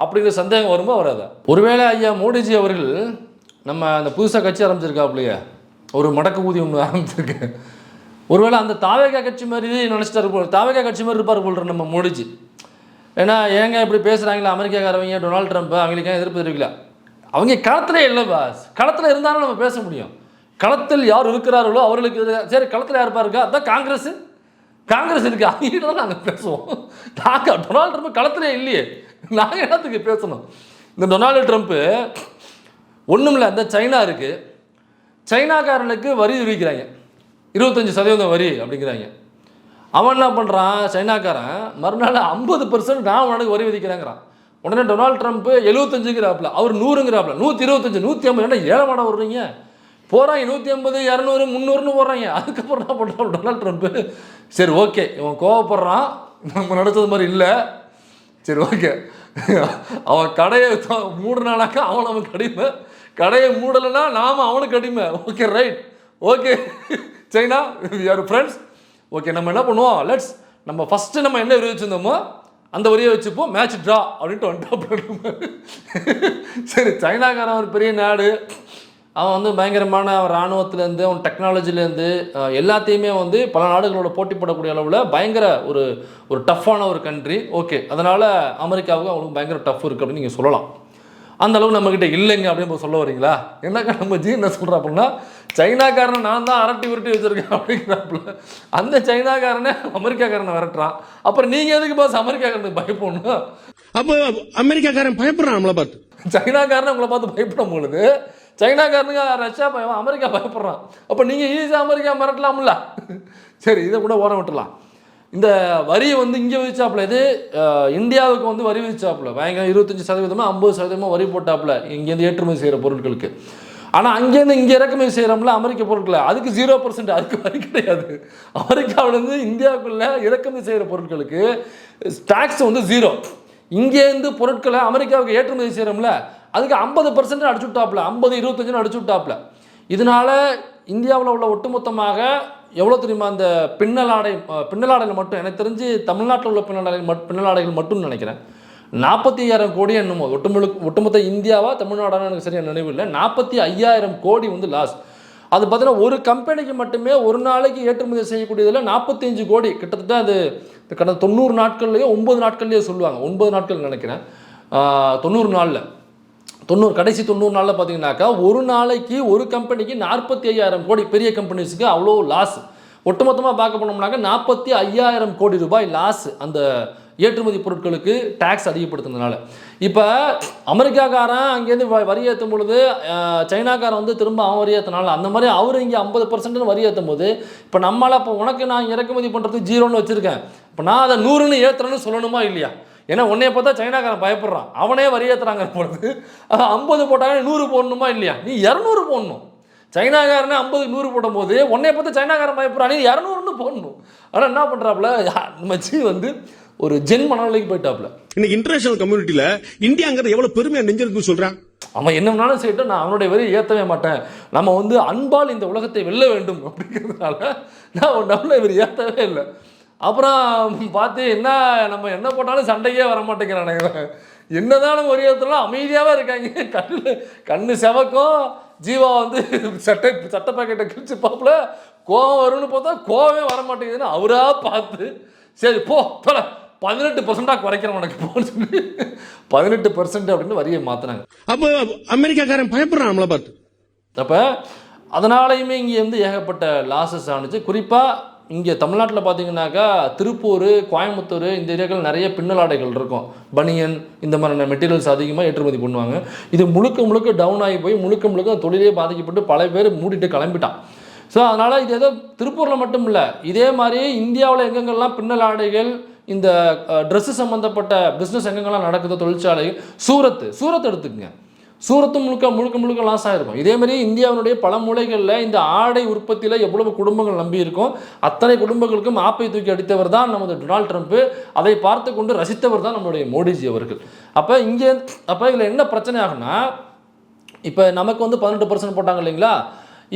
அப்படிங்கிற சந்தேகம் வருமோ வராதா? ஒருவேளை ஐயா மோடிஜி அவர்கள் நம்ம அந்த புதுசாக கட்சி ஆரம்பிச்சிருக்காப்லையே, ஒரு மடக்கு ஊதியம் ஆரம்பிச்சிருக்கு, ஒருவேளை அந்த தாவேகா கட்சி மாதிரி நினச்சிட்டாரு போல், தாவேகா கட்சி மாதிரி இருப்பார் போல்ற நம்ம மோடிஜி. ஏன்னா ஏங்க இப்படி பேசுகிறாங்களா அமெரிக்காக்காரவங்க டொனால்டு ட்ரம்ப், அவங்களுக்கே எதிர்ப்பு தெரிவிக்கல. அவங்க களத்திலே இல்லை பாஸ், களத்தில் இருந்தாலும் நம்ம பேச முடியும். களத்தில் யார் இருக்கிறார்களோ அவர்களுக்கு சரி, களத்தில் யார் இருக்கா, அதான் காங்கிரஸ் இருக்குது, அவங்ககிட்ட தான் நாங்கள் பேசுவோம். நாங்கள் டொனால்டு ட்ரம்ப் களத்திலே இல்லையே, நாங்கள் என்னத்துக்கு பேசணும்? இந்த டொனால்டு ட்ரம்ப்பு ஒன்றும் இல்லை, அந்த சைனா இருக்குது, சைனாக்காரனுக்கு வரி விதிக்கிறாங்க 25% வரி அப்படிங்கிறாங்க. அவன் என்ன பண்ணுறான், சைனாக்காரன் மறுநாள் 50% நான் உனக்கு வரி விதிக்கிறாங்கிறான். உடனே டொனால்டு ட்ரம்ப் 75ங்கிறாப்புல, அவர் 100ங்கிறாப்புல, 125 150 என்ன ஏழமாட விடுறீங்க, போகிறாங்க 150 200 300ன்னு போடுறாங்க. அதுக்கப்புறம் என்ன பண்ணுறான் டொனால்டு ட்ரம்ப், சரி ஓகே இவன் கோவப்படுறான், நம்ம நினச்சது மாதிரி இல்லை, சரி ஓகே அவன் கடையை மூடினானாக்கா அவன் கடிமை, கடையை மூடலைன்னா நாம் அவனுக்கு கடிமை, ஓகே ரைட், ஓகே சைனா யார் ஃப்ரெண்ட்ஸ், ஓகே நம்ம என்ன பண்ணுவோம், நம்ம ஃபஸ்ட்டு நம்ம என்ன வரி வச்சுருந்தோமோ அந்த வரியை வச்சுப்போம், மேட்ச் ட்ரா அப்படின்ட்டு வந்துட்டோம். சரி, சைனாக்காரன் ஒரு பெரிய நாடு, அவன் வந்து பயங்கரமான இராணுவத்துலேருந்து அவன் டெக்னாலஜிலேருந்து எல்லாத்தையுமே வந்து பல நாடுகளோட போட்டி போடக்கூடிய அளவில் பயங்கர ஒரு டஃப்பான ஒரு கண்ட்ரி. ஓகே, அதனால் அமெரிக்காவுக்கு அவங்களுக்கு பயங்கர டஃப் இருக்குது அப்படின்னு நீங்கள் சொல்லலாம். அந்த அளவுக்கு நம்மக்கிட்ட இல்லைங்க அப்படின்னு சொல்ல வரீங்களா? என்னக்கா நம்ம என்ன சொல்கிறா அப்படின்னா, சைனாக்காரனை நான் தான் அரட்டி விரட்டி வச்சுருக்கேன் அப்படிங்கிறாப்புல. அந்த சைனாக்காரனை அமெரிக்காக்காரனை விரட்டுறான். அப்புறம் நீங்கள் எதுக்கு பாஸ் அமெரிக்காக்காரனுக்கு பயப்படணும்? அப்போ அமெரிக்காக்காரன் பயப்படுறான் நம்மளை பார்த்து. சைனாக்காரனை உங்களை பார்த்து பயப்படும் பொழுது சைனாக்காரனுக்கு ரஷ்யா அமெரிக்கா பயப்படுறான். அப்போ நீங்கள் ஈஸியாக அமெரிக்கா மிரட்டலாம்ல. சரி, இதை கூட ஓரம் விட்டுலாம். இந்த வரியை வந்து இங்கே விதிச்சாப்புல, இது இந்தியாவுக்கு வந்து வரி விதிச்சாப்புல பயங்கர 25% 50% வரி போட்டாப்புல இங்கேருந்து ஏற்றுமதி செய்கிற பொருட்களுக்கு. ஆனால் அங்கேருந்து இங்கே இறக்குமதி செய்கிறோம்ல அமெரிக்க பொருட்களை, அதுக்கு 0%, அதுக்கு வரி கிடையாது. அமெரிக்காவிலேருந்து இந்தியாவுக்குள்ளே இறக்குமதி செய்கிற பொருட்களுக்கு டேக்ஸ் வந்து 0. இங்கேருந்து பொருட்களை அமெரிக்காவுக்கு ஏற்றுமதி செய்கிறோம்ல அதுக்கு 50% அடிச்சு விட்டாப்புல, 50-25 அடிச்சு விட்டாப்புல. இதனால இந்தியாவில் உள்ள ஒட்டுமொத்தமாக எவ்வளோ தெரியுமா, அந்த பின்னலாடைகள் மட்டும் எனக்கு தெரிஞ்சு தமிழ்நாட்டில் உள்ள பின்னலாடைகள் மட்டும் நினைக்கிறேன் 45,000 கோடி என்னமோ, ஒட்டுமொத்த இந்தியாவா தமிழ்நாடான எனக்கு சரியாக நினைவு இல்லை, 45,000 கோடி வந்து லாஸ். அது பார்த்தீங்கன்னா ஒரு கம்பெனிக்கு மட்டுமே ஒரு நாளைக்கு ஏற்றுமதி செய்யக்கூடியதில் 45 கோடி, கிட்டத்தட்ட அது கடந்த 90 நாட்கள்லையோ 9 நாட்கள்லையோ சொல்லுவாங்க, 9 நாட்கள் நினைக்கிறேன், 90 நாளில் கடைசி 90 நாளில் பார்த்தீங்கன்னாக்கா ஒரு நாளைக்கு ஒரு கம்பெனிக்கு 45,000 கோடி, பெரிய கம்பெனிஸுக்கு அவ்வளோ லாஸ். ஒட்டுமொத்தமாக பார்க்க போனோம்னாக்க 45,000 கோடி ரூபாய் லாஸ் அந்த ஏற்றுமதி பொருட்களுக்கு டேக்ஸ் அதிகப்படுத்துனதுனால. இப்போ அமெரிக்காக்காரன் அங்கேருந்து வரி ஏற்றும் பொழுது சைனாக்காரன் வந்து திரும்ப அவன் வரி ஏற்றினால அந்த மாதிரி அவர் இங்கே 50% வரி ஏற்றும் போது இப்போ நம்மளால் இப்போ உனக்கு நான் இறக்குமதி பண்ணுறதுக்கு 0ன்னு வச்சுருக்கேன், இப்போ நான் அதை 100ன்னு ஏற்றுறேன்னு சொல்லணுமா இல்லையா? ஏன்னா உன்னைய பார்த்தா சைனாக்காரன் பயப்படுறான், அவனே வரி ஏற்றுறாங்க பொழுது 50 போட்டாங்க 100 போடணுமா இல்லையா? நீ 200 போடணும். சைனாக்காரனே 50 100 போடும் போது உன்னைய பார்த்து சைனாக்காரன் பயப்படுறான், நீ 200ன்னு போடணும். ஆனால் என்ன பண்ணுறாப்புல மச்சி வந்து ஒரு ஜென் மனநிலைக்கு போயிட்டாப்புல. இன்னைக்கு இன்டர்நேஷனல் கம்யூனிட்டியில இந்தியாங்கிறது எவ்வளவு பெருமையா நெஞ்சிருக்குன்னு சொல்றான். அவன் என்ன வேணாலும் செய்யட்டும், நான் அவனுடைய வரியை ஏற்றவே மாட்டேன், நம்ம வந்து அன்பால் இந்த உலகத்தை வெல்ல வேண்டும் அப்படிங்கிறதுனால நான் நம்மள இவர் ஏற்றவே இல்லை. அப்புறம் பார்த்து என்ன நம்ம என்ன போட்டாலும் சண்டைக்கே வர மாட்டேங்கிறானுங்க. என்னதான் நம்ம ஒரு இடத்துல அமைதியாகவே இருக்காங்க. கண்ணு செவக்கும். ஜீவா வந்து சட்டை பாக்கெட்டை கிழிச்சு பாப்புல கோவம் வரும்னு பார்த்தா கோவமே வர மாட்டேங்குதுன்னு அவராக பார்த்து சரி போ 18% குறைக்கிறேன் உனக்கு போன்னு சொல்லி 18% அப்படின்னு வரியை மாற்றினாங்க. அப்போ அமெரிக்காக்காரன் பயப்படுறான் நம்மளை பார்த்து. அப்போ அதனாலையுமே இங்கே வந்து ஏகப்பட்ட லாஸஸ் ஆணுச்சு. குறிப்பாக இங்கே தமிழ்நாட்டில் பார்த்தீங்கன்னாக்கா திருப்பூர், கோயம்புத்தூர் இந்த ஏரியாக்கள் நிறைய பின்னலாடைகள் இருக்கும். பனியன் இந்த மாதிரியான மெட்டீரியல்ஸ் அதிகமாக ஏற்றுமதி பண்ணுவாங்க. இது முழுக்க டவுன் ஆகி போய் முழுக்க தொழிலே பாதிக்கப்பட்டு பல பேர் மூடிட்டு கிளம்பிட்டான். ஸோ அதனால் இது ஏதோ திருப்பூரில் மட்டும் இல்லை, இதே மாதிரி இந்தியாவில் எங்கெங்கெல்லாம் பின்னலாடைகள் இந்த ட்ரெஸ்ஸு சம்மந்தப்பட்ட பிஸ்னஸ் எங்கெங்கெல்லாம் நடக்குது தொழிற்சாலைகள், சூரத் எடுத்துக்கங்க. சூரத்தும் முழுக்க லாஸ் ஆகிருக்கும். இதேமாதிரி இந்தியாவினுடைய பல மூலைகளில் இந்த ஆடை உற்பத்தியில் எவ்வளவு குடும்பங்கள் நம்பி இருக்கும், அத்தனை குடும்பங்களுக்கும் ஆப்பை தூக்கி அடித்தவர் தான் நமது டொனால்ட் ட்ரம்ப். அதை பார்த்து கொண்டு ரசித்தவர் தான் நம்மளுடைய மோடிஜி அவர்கள். அப்போ இதில் என்ன பிரச்சனை ஆகுனா, இப்போ நமக்கு வந்து 18% போட்டாங்க இல்லைங்களா.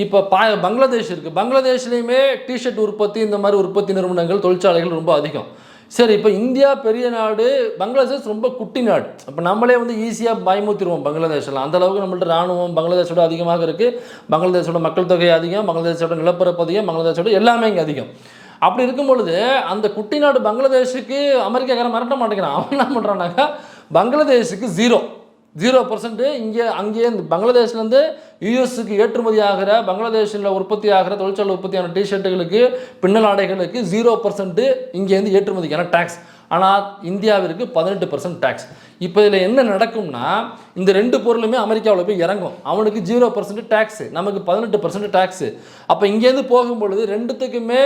இப்போ பங்களாதேஷ் இருக்குது. பங்களாதேஷ்லேயுமே டிஷர்ட் உற்பத்தி இந்த மாதிரி உற்பத்தி நிறுவனங்கள் தொழிற்சாலைகள் ரொம்ப அதிகம். சரி, இப்போ இந்தியா பெரிய நாடு, பங்களாதேஷ் ரொம்ப குட்டி நாடு. அப்போ நம்மளே வந்து ஈஸியாக பயமுத்திடுவோம் பங்களாதேஷில். அந்தளவுக்கு நம்மள்ட்ட ராணுவம் பங்களாதேஷோட அதிகமாக இருக்குது. பங்களாதேஷோட மக்கள் தொகை அதிகம், பங்களாதேஷோட நிலப்பரப்பு அதிகம், பங்களாதேஷோட எல்லாமே இங்கே அதிகம். அப்படி இருக்கும் பொழுது அந்த குட்டி நாடு பங்களாதேஷுக்கு அமெரிக்காக்காரன் மிரட்ட மாட்டேங்கிறான். அவன் என்ன பண்ணுறான்னாக்கா பங்களாதேஷுக்கு 0% அங்கேயே பங்களாதேஷ்லேருந்து யூஎஸ்க்கு ஏற்றுமதி ஆகிற, பங்களாதேஷில் உற்பத்தி ஆகிற தொழிற்சாலை உற்பத்தியான டிஷர்ட்டுகளுக்கு பின்னல் ஆடைகளுக்கு 0% இங்கேருந்து ஏற்றுமதிக்கான டேக்ஸ். ஆனால் இந்தியாவிற்கு 18% டேக்ஸ். இப்போ இதில் என்ன நடக்கும்னா, இந்த ரெண்டு பொருளுமே அமெரிக்காவில் போய் இறங்கும். அவனுக்கு 0% டேக்ஸு, நமக்கு 18% டேக்ஸு. அப்போ இங்கேருந்து போகும்பொழுது ரெண்டுத்துக்குமே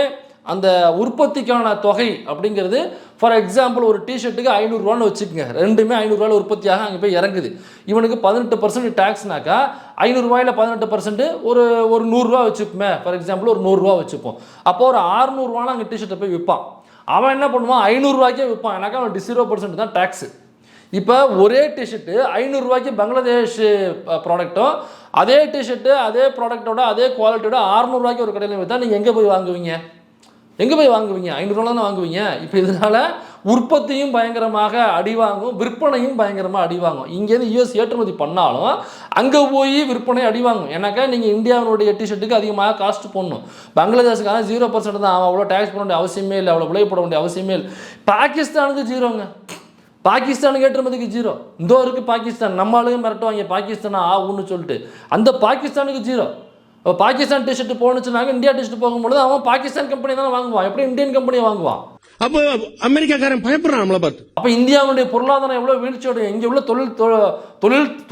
அந்த உற்பத்திக்கான தொகை அப்படிங்கிறது, ஃபார் எக்ஸாம்பிள் ஒரு டிஷர்ட்டுக்கு 500 ரூபான்னு வச்சுக்கோங்க. ரெண்டுமே 500 ரூபாயில் உற்பத்தியாக அங்கே போய் இறங்குது. இவனுக்கு 18% டேக்ஸ்னாக்கா 500 ரூபாயில் 18% ஒரு 100 ரூபா வச்சுப்போமே. ஃபார் எக்ஸாம்பிள் ஒரு 100 ரூபா வச்சுப்போம். அப்போ ஒரு 600 ரூபான்னு அங்கே டிஷர்ட்டை போய் விற்பான். அவன் என்ன பண்ணுவான், 500 ரூபாய்க்கே விற்பான். ஏன்னாக்கா அவன் 0% தான் டேக்ஸு. இப்போ ஒரே டிஷர்ட்டு 500 ரூபாய்க்கு பங்களாதேஷ் ப்ராடக்ட்டும், அதே டிஷர்ட்டு அதே ப்ராடக்டோட அதே குவாலிட்டியோட 600 ரூபாய்க்கு ஒரு கடையில் விற்றா நீங்கள் எங்கே போய் வாங்குவீங்க? 500 ரூபா தானே வாங்குவீங்க. இப்போ இதனால் உற்பத்தியும் பயங்கரமாக அடி வாங்கும், விற்பனையும் பயங்கரமாக அடி வாங்கும். இங்கேருந்து யூஎஸ் ஏற்றுமதி பண்ணாலும் அங்கே போய் விற்பனை அடி வாங்கும். ஏன்னாக்கா நீங்கள் இந்தியாவினுடைய டிஷர்ட்டுக்கு அதிகமாக காஸ்ட் போடணும். பங்களாதேஷுக்கான 0% தான். அவன் அவ்வளோ டேக்ஸ் போட வேண்டிய அவசியமே இல்லை, அவ்வளோ விலை போட வேண்டிய அவசியமே இல்லை. பாகிஸ்தானுக்கு 0ங்க. பாகிஸ்தானுக்கு ஏற்றுமதிக்கு 0. இந்தோ இருக்குது பாகிஸ்தான். நம்ம ஆளுங்க மிரட்டுவாங்க பாகிஸ்தானா ஆகுன்னு சொல்லிட்டு. அந்த பாகிஸ்தானுக்கு 0. இப்போ பாகிஸ்தான் டிஷர்ட் போனுச்சுனாங்க, இந்தியா டிஷர்ட் போகும்போது அவன் பாகிஸ்தான் கம்பெனி தானே வாங்குவான். எப்படி இந்தியன் கம்பெனியை வாங்குவான்? அப்போ அமெரிக்காக்காரன் பயப்படுறான் நம்மளை பார்த்து. அப்போ இந்தியாவுடைய பொருளாதாரம் எவ்வளோ வீழ்ச்சியோட, இங்கே உள்ள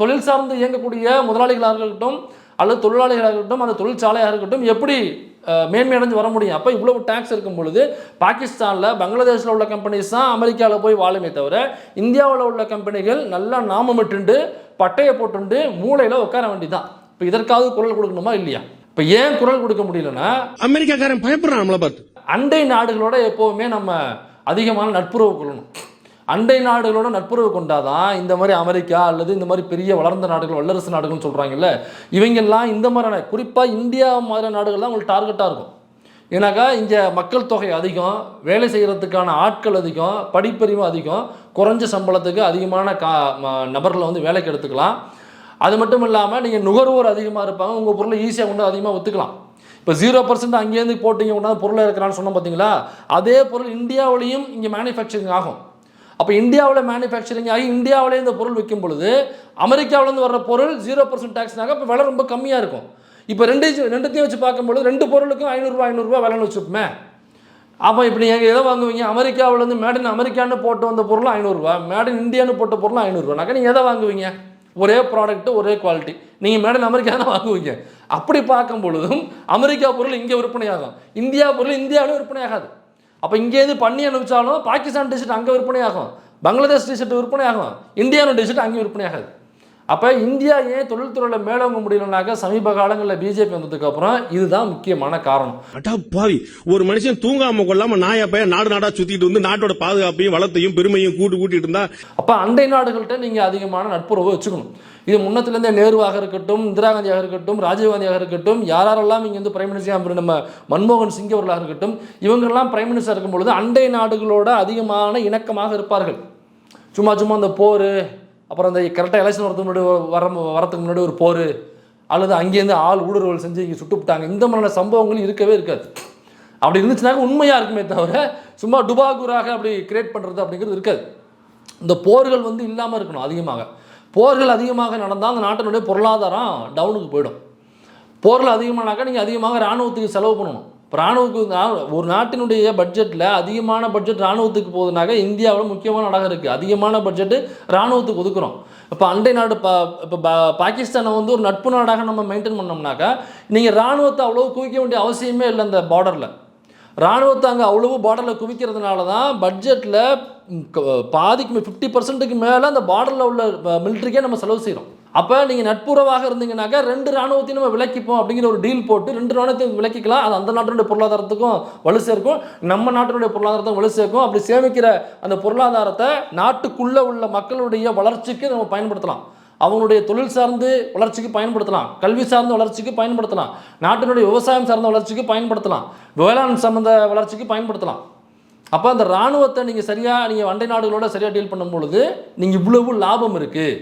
தொழில் சார்ந்து இயங்கக்கூடிய முதலாளிகளாக இருக்கட்டும் அல்லது தொழிலாளிகளாக இருக்கட்டும், அந்த தொழிற்சாலையாக இருக்கட்டும், எப்படி மேன்மையடைஞ்சு வர முடியும்? அப்போ இவ்வளவு டேக்ஸ் இருக்கும் பொழுது பாகிஸ்தானில் பங்களாதேஷில் உள்ள கம்பெனிஸ் தான் அமெரிக்காவில் போய் வாழுமே தவிர, இந்தியாவில் உள்ள கம்பெனிகள் நல்லா நாமமிட்டு பட்டையை போட்டு மூளையில் உட்கார வேண்டியதான். இப்போ இதற்காவது குரல் கொடுக்கணுமா இல்லையா? இப்போ ஏன் குரல் கொடுக்க முடியலன்னா, அமெரிக்காக்காரன் பயப்படுறான் நம்மளை பார்த்து. அண்டை நாடுகளோட எப்போவுமே நம்ம அதிகமான நட்புறவு கொள்ளணும். அண்டை நாடுகளோட நட்புறவு கொண்டாதான் இந்த மாதிரி அமெரிக்கா அல்லது இந்த மாதிரி பெரிய வளர்ந்த நாடுகள், வல்லரசு நாடுகள்னு சொல்கிறாங்கல்ல, இவங்கெல்லாம் இந்த மாதிரியான குறிப்பாக இந்தியா மாதிரியான நாடுகள் தான் உங்களுக்கு டார்கெட்டாக இருக்கும். ஏன்னாக்கா இங்கே மக்கள் தொகை அதிகம், வேலை செய்கிறதுக்கான ஆட்கள் அதிகம், படிப்பறிவு அதிகம், குறைஞ்ச சம்பளத்துக்கு அதிகமான நபர்களை வந்து வேலைக்கு எடுத்துக்கலாம். அது மட்டும் இல்லாமல் நீங்கள் நுகர்வோர் அதிகமாக இருப்பாங்க, உங்கள் பொருளை ஈஸியாக கொண்டு அதிகமாக ஒத்துக்கலாம். இப்போ 0% அங்கேருந்து போட்டிங்க கொண்டாந்து பொருளை இருக்கிறான்னு சொன்னோம் பார்த்தீங்களா, அதே பொருள் இந்தியாவிலையும் இங்கே மேனுஃபேக்சரிங் ஆகும். அப்போ இந்தியாவில் மேனுஃபேக்சரிங் ஆகி இந்தியாவிலே இந்த பொருள் விற்கும் பொழுது அமெரிக்காவிலேருந்து வர்ற பொருள் 0% டேக்ஸ்னாக்க இப்போ விலை ரொம்ப கம்மியாக இருக்கும். இப்போ ரெண்டுத்தையும் வச்சு பார்க்கும்பொழுது ரெண்டு பொருளுக்கும் 500 ரூபா விலைன்னு வச்சுப்போமே. அப்போ இப்படி நீங்கள் எதை வாங்குவீங்க? அமெரிக்காவிலேருந்து மேட் இன் அமெரிக்கான்னு போட்டு வந்த பொருள் 500 ரூபா, மேட் இன் இந்தியான்னு போட்ட பொருள் 500 ரூபானாக்கா நீங்கள் எதை வாங்குவீங்க? ஒரே ப்ராடக்ட்டு ஒரே குவாலிட்டி, நீங்கள் மேட் இன் அமெரிக்கா தான் வாங்குவீங்க. அப்படி பார்க்கும் பொழுதும் அமெரிக்கா பொருள் இங்கே விற்பனையாகும், இந்தியா பொருள் இந்தியாவிலும் விற்பனையாகாது. அப்போ இங்கேருந்து பண்ணி அனுப்பிச்சாலும் பாகிஸ்தான் டிஷர்ட் அங்கே விற்பனையாகும், பங்களாதேஷ் டிஷர்ட் விற்பனையாகும், இந்தியாவின் டிஷர்ட் அங்கேயும் விற்பனையாகாது. அப்போ இந்தியா ஏன் தொழில்துறையில் மேலோங்க முடியலனாக்கா சமீப காலங்களில் பிஜேபி வந்ததுக்கு அப்புறம் இதுதான் முக்கியமான காரணம். அடா பாவி, ஒரு மனுஷன் தூங்காம கொள்ளாம நாயா பையன் நாடு நாடா சுத்திட்டு வந்து நாட்டோட பாதுகாப்பையும் வளத்தையும் பெருமையும் கூட்டிட்டு இருந்தா, அப்போ அண்டை நாடுகள்கிட்ட நீங்கள் அதிகமான நட்புறவு வச்சுக்கணும். இது முன்னத்திலேருந்தே நேருவாக இருக்கட்டும், இந்திரா காந்தியாக இருக்கட்டும், ராஜீவ்காந்தியாக இருக்கட்டும், யாரெல்லாம் இங்கே வந்து பிரைம் மினிஸ்டர் நம்ம மன்மோகன் சிங் அவர்களாக இருக்கட்டும், இவங்கெல்லாம் பிரைம் மினிஸ்டர் இருக்கும்பொழுது அண்டை நாடுகளோட அதிகமான இணக்கமாக இருப்பார்கள். சும்மா அந்த போர், அப்புறம் அந்த கரெக்டாக எலெக்ஷன் வரதுக்கு முன்னாடி ஒரு போர், அல்லது அங்கேருந்து ஆள் ஊடுருவல் செஞ்சு இங்கே சுட்டுவிட்டாங்க, இந்த மாதிரியான சம்பவங்கள் இருக்கவே இருக்காது. அப்படி இருந்துச்சுனாக்க உண்மையாக இருக்குமே தவிர சும்மா டுபாகூராக அப்படி கிரியேட் பண்ணுறது அப்படிங்கிறது இருக்காது. இந்த போர்கள் வந்து இல்லாமல் இருக்கணும். அதிகமாக போர்கள் அதிகமாக நடந்தால் அந்த நாட்டினுடைய பொருளாதாரம் டவுனுக்கு போயிடும். போர்கள் அதிகமானாக்கா நீங்கள் அதிகமாக இராணுவத்துக்கு செலவு பண்ணணும். இப்போ இராணுவத்துக்கு ஒரு நாட்டினுடைய பட்ஜெட்டில் அதிகமான பட்ஜெட் இராணுவத்துக்கு போகுதுனாக்கா இந்தியாவில் முக்கியமான நாடாக இருக்குது. அதிகமான பட்ஜெட்டு இராணுவத்துக்கு ஒதுக்குறோம். இப்போ அண்டை நாடு இப்போ பாகிஸ்தானை வந்து ஒரு நட்பு நாடாக நம்ம மெயின்டைன் பண்ணோம்னாக்கா நீங்கள் இராணுவத்தை அவ்வளோ குவிக்க வேண்டிய அவசியமே இல்லை. அந்த பார்டரில் இராணுவத்தை அங்கே அவ்வளவு பார்டரில் குவிக்கிறதுனால தான் பட்ஜெட்டில் பாதிக்கு 50% மேலே அந்த பார்டரில் உள்ள மிலிட்ரிக்கே நம்ம செலவு செய்கிறோம். அப்போ நீங்கள் நட்புறவாக இருந்தீங்கன்னாக்கா 2 இராணுவத்தையும் நம்ம விலக்கிப்போம் அப்படிங்கிற ஒரு டீல் போட்டு 2 இராணுவத்தையும் விலக்கிக்கலாம். அது அந்த நாட்டினுடைய பொருளாதாரத்துக்கும் வலு சேர்க்கும், நம்ம நாட்டினுடைய பொருளாதாரத்துக்கும் வலு சேர்க்கும். அப்படி சேமிக்கிற அந்த பொருளாதாரத்தை நாட்டுக்குள்ளே உள்ள மக்களுடைய வளர்ச்சிக்கு நம்ம பயன்படுத்தலாம். அவங்களுடைய தொழில் சார்ந்து வளர்ச்சிக்கு பயன்படுத்தலாம், கல்வி சார்ந்த வளர்ச்சிக்கு பயன்படுத்தலாம், நாட்டினுடைய விவசாயம் சார்ந்த வளர்ச்சிக்கு பயன்படுத்தலாம், வேளாண் சம்பந்த வளர்ச்சிக்கு பயன்படுத்தலாம். அப்போ அந்த இராணுவத்தை நீங்கள் அண்டை நாடுகளோட சரியாக டீல் பண்ணும் பொழுது நீங்கள் இவ்வளவு லாபம் இருக்குது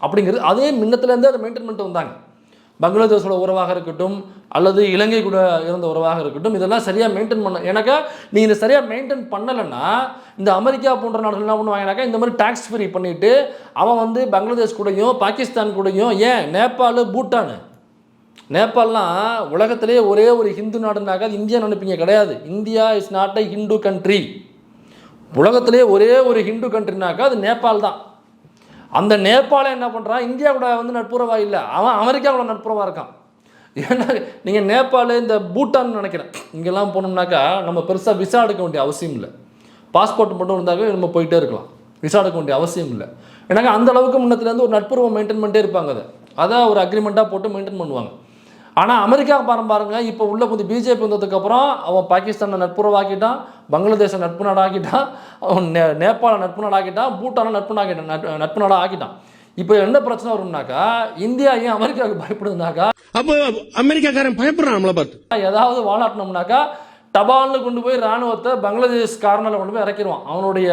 அப்படிங்கிறது அதே முன்னத்துலேருந்து அதை மெயின்டைன் பண்ணிட்டு வந்தாங்க. பங்களாதேஷோட உறவாக இருக்கட்டும், அல்லது இலங்கை கூட இருந்த உறவாக இருக்கட்டும், இதெல்லாம் சரியாக மெயின்டைன் பண்ண எனக்கு நீங்கள் இதை சரியாக மெயின்டைன் பண்ணலைன்னா இந்த அமெரிக்கா போன்ற நாடுகள் என்ன பண்ணுவாங்கனாக்கா இந்த மாதிரி டேக்ஸ் ஃப்ரீ பண்ணிவிட்டு அவன் வந்து பங்களாதேஷ் கூடயும் பாகிஸ்தான் கூடயும், ஏன் நேபாள் பூட்டான், நேபாளெலாம் உலகத்திலே ஒரே ஒரு ஹிந்து நாடுனாக்கா அது இந்தியா நினைப்பீங்க, கிடையாது. India is not a Hindu country. உலகத்திலே ஒரே ஒரு ஹிந்து கண்ட்ரினாக்கா அது நேபாள் தான். அந்த நேபாளை என்ன பண்ணுறான், இந்தியா கூட வந்து நட்புறவாக இல்லை, அவன் அமெரிக்கா கூட நட்புறவாக இருக்கான். ஏன்னா நீங்கள் நேபாள் இந்த பூட்டான் நினைக்கிறேன் இங்கெல்லாம் போனோம்னாக்கா நம்ம பெருசாக விசா எடுக்க வேண்டிய அவசியம் இல்லை. பாஸ்போர்ட் மட்டும் இருந்தாக்க நம்ம போயிட்டே இருக்கலாம், விசா எடுக்க வேண்டிய அவசியம் இல்லை. ஏன்னாக்கா அந்த அளவுக்கு முன்னத்துலேருந்து ஒரு நட்புறவை மெயின்டைன் பண்ணிட்டே இருப்பாங்க. அதை ஒரு அக்ரிமெண்ட்டாக போட்டு மெயின்டைன் பண்ணுவாங்க. ஆனால் அமெரிக்கா பாருங்க, இப்போ உள்ள கொஞ்சம் பிஜேபி வந்ததுக்கப்புறம் அவன் பாகிஸ்தானை நட்புறவாக்கிட்டான், பங்களாதேஷை நட்பு நாடாக்கிட்டான், அவன் நேபாளை நட்பு நாடாக்கிட்டான், பூட்டானை நட்பு நாடாக ஆக்கிட்டான். இப்போ என்ன பிரச்சனை வரும்னாக்கா, இந்தியா ஏன் அமெரிக்காவுக்கு பயப்படுதுனாக்கா, அப்போ அமெரிக்காக்காரன் பயப்படுறான் நம்மளை பார்த்து. ஏதாவது வாலாட்டினோம்னாக்கா டபால்னு கொண்டு போய் இராணுவத்தை பங்களாதேஷ் கார்னரில் கொண்டு போய் இறக்கிடுவான். அவனுடைய